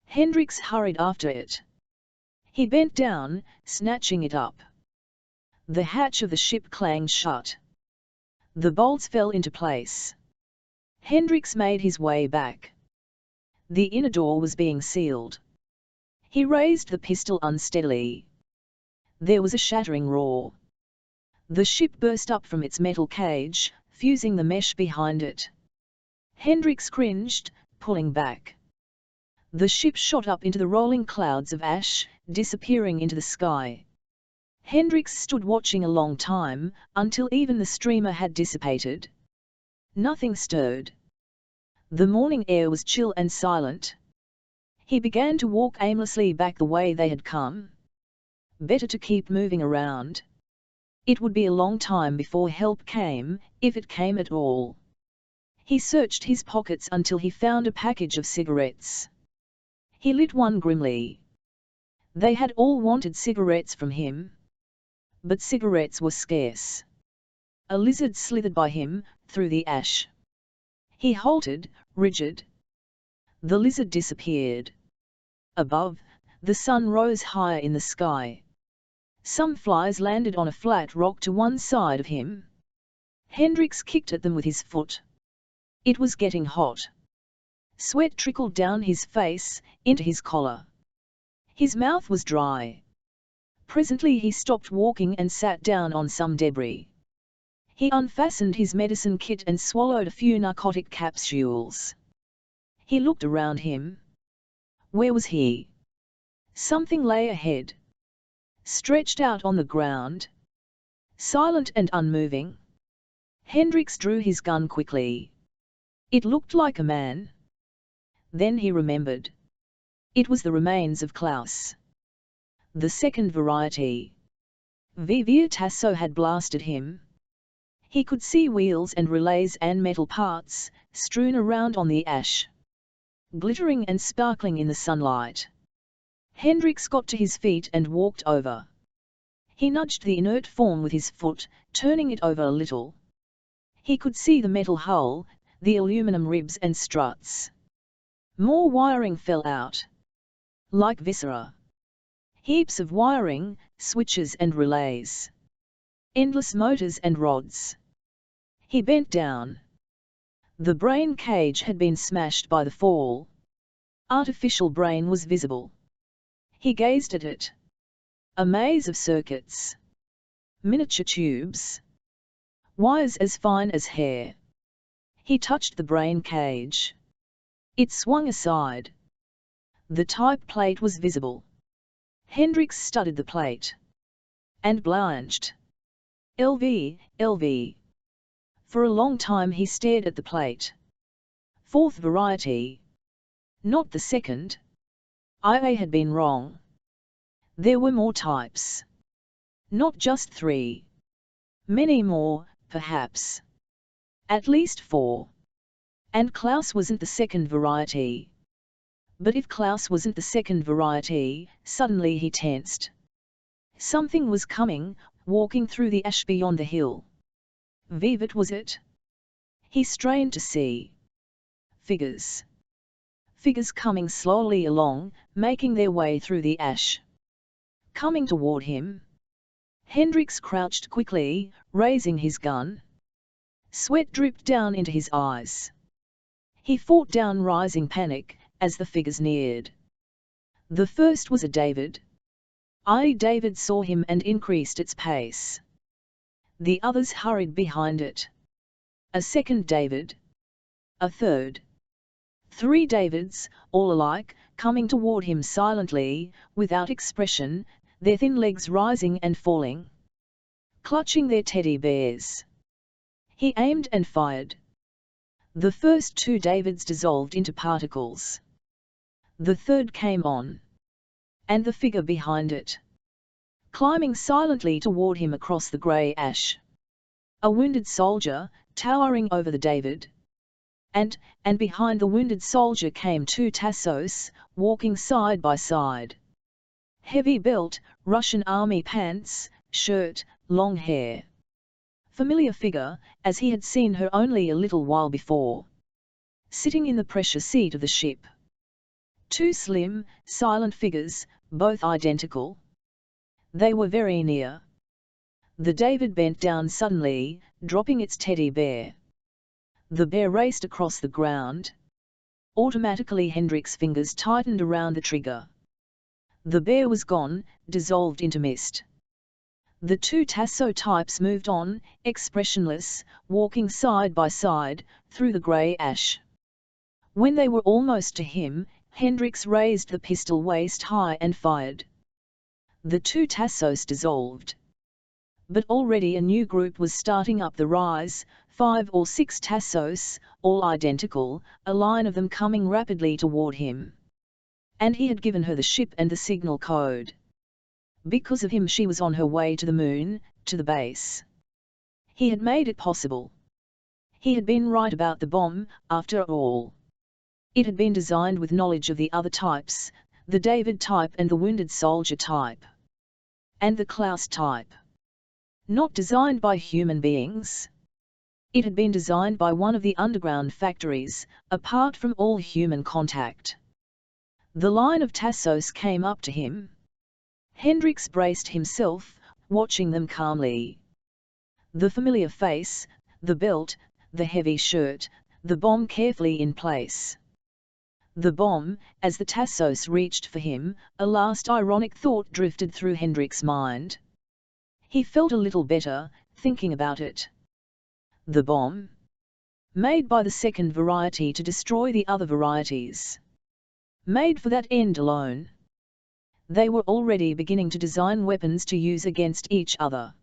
Hendricks hurried after it. He bent down, snatching it up. The hatch of the ship clanged shut. The bolts fell into place. Hendricks made his way back. The inner door was being sealed. He raised the pistol unsteadily. There was a shattering roar. The ship burst up from its metal cage, fusing the mesh behind it. Hendricks cringed, pulling back. The ship shot up into the rolling clouds of ash, disappearing into the sky. Hendricks stood watching a long time, until even the streamer had dissipated. Nothing stirred. The morning air was chill and silent. He began to walk aimlessly back the way they had come. Better to keep moving around. It would be a long time before help came, if it came at all. He searched his pockets until he found a package of cigarettes. He lit one grimly. They had all wanted cigarettes from him. But cigarettes were scarce. A lizard slithered by him, through the ash. He halted, rigid. The lizard disappeared. Above, the sun rose higher in the sky. Some flies landed on a flat rock to one side of him. Hendricks kicked at them with his foot. It was getting hot. Sweat trickled down his face, into his collar. His mouth was dry. Presently he stopped walking and sat down on some debris. He unfastened his medicine kit and swallowed a few narcotic capsules. He looked around him. Where was he? Something lay ahead. Stretched out on the ground. Silent and unmoving. Hendricks drew his gun quickly. It looked like a man. Then he remembered. It was the remains of Klaus. The second variety. Vivia Tasso had blasted him. He could see wheels and relays and metal parts, strewn around on the ash. Glittering and sparkling in the sunlight. Hendricks got to his feet and walked over. He nudged the inert form with his foot, turning it over a little. He could see the metal hull, the aluminum ribs and struts. More wiring fell out. Like viscera. Heaps of wiring, switches and relays. Endless motors and rods. He bent down. The brain cage had been smashed by the fall. Artificial brain was visible. He gazed at it. A maze of circuits. Miniature tubes. Wires as fine as hair. He touched the brain cage. It swung aside. The type plate was visible. Hendricks studied the plate. And blanched. LV, LV. For a long time he stared at the plate. Fourth variety. Not the second. IA had been wrong. There were more types. Not just 3. Many more, perhaps. At least 4. And Klaus wasn't the second variety. But if Klaus wasn't the second variety, suddenly he tensed. Something was coming, walking through the ash beyond the hill. Vivet was it? He strained to see. Figures. Figures coming slowly along, making their way through the ash. Coming toward him. Hendricks crouched quickly, raising his gun. Sweat dripped down into his eyes. He fought down rising panic, as the figures neared. The first was a David. David saw him and increased its pace. The others hurried behind it. A second David. A third. 3 Davids, all alike, coming toward him silently, without expression, their thin legs rising and falling. Clutching their teddy bears. He aimed and fired. The first 2 Davids dissolved into particles. The third came on. And the figure behind it. Climbing silently toward him across the grey ash. A wounded soldier, towering over the David. And behind the wounded soldier came 2 Tassos, walking side by side. Heavy belt, Russian army pants, shirt, long hair. Familiar figure, as he had seen her only a little while before. Sitting in the pressure seat of the ship. 2 slim, silent figures, both identical. They were very near. The David bent down suddenly, dropping its teddy bear. The bear raced across the ground. Automatically Hendricks' fingers tightened around the trigger. The bear was gone, dissolved into mist. The 2 Tasso types moved on, expressionless, walking side by side, through the grey ash. When they were almost to him, Hendricks raised the pistol waist high and fired. The 2 Tassos dissolved. But already a new group was starting up the rise, 5 or 6 Tassos, all identical, a line of them coming rapidly toward him. And he had given her the ship and the signal code. Because of him she was on her way to the moon, to the base. He had made it possible. He had been right about the bomb, after all. It had been designed with knowledge of the other types, the David type and the wounded soldier type. And the Klaus type. Not designed by human beings. It had been designed by one of the underground factories, apart from all human contact. The line of Tassos came up to him. Hendricks braced himself, watching them calmly. The familiar face, the belt, the heavy shirt, the bomb carefully in place. The bomb, as the Tassos reached for him, a last ironic thought drifted through Hendricks' mind. He felt a little better, thinking about it. The bomb? Made by the second variety to destroy the other varieties. Made for that end alone. They were already beginning to design weapons to use against each other.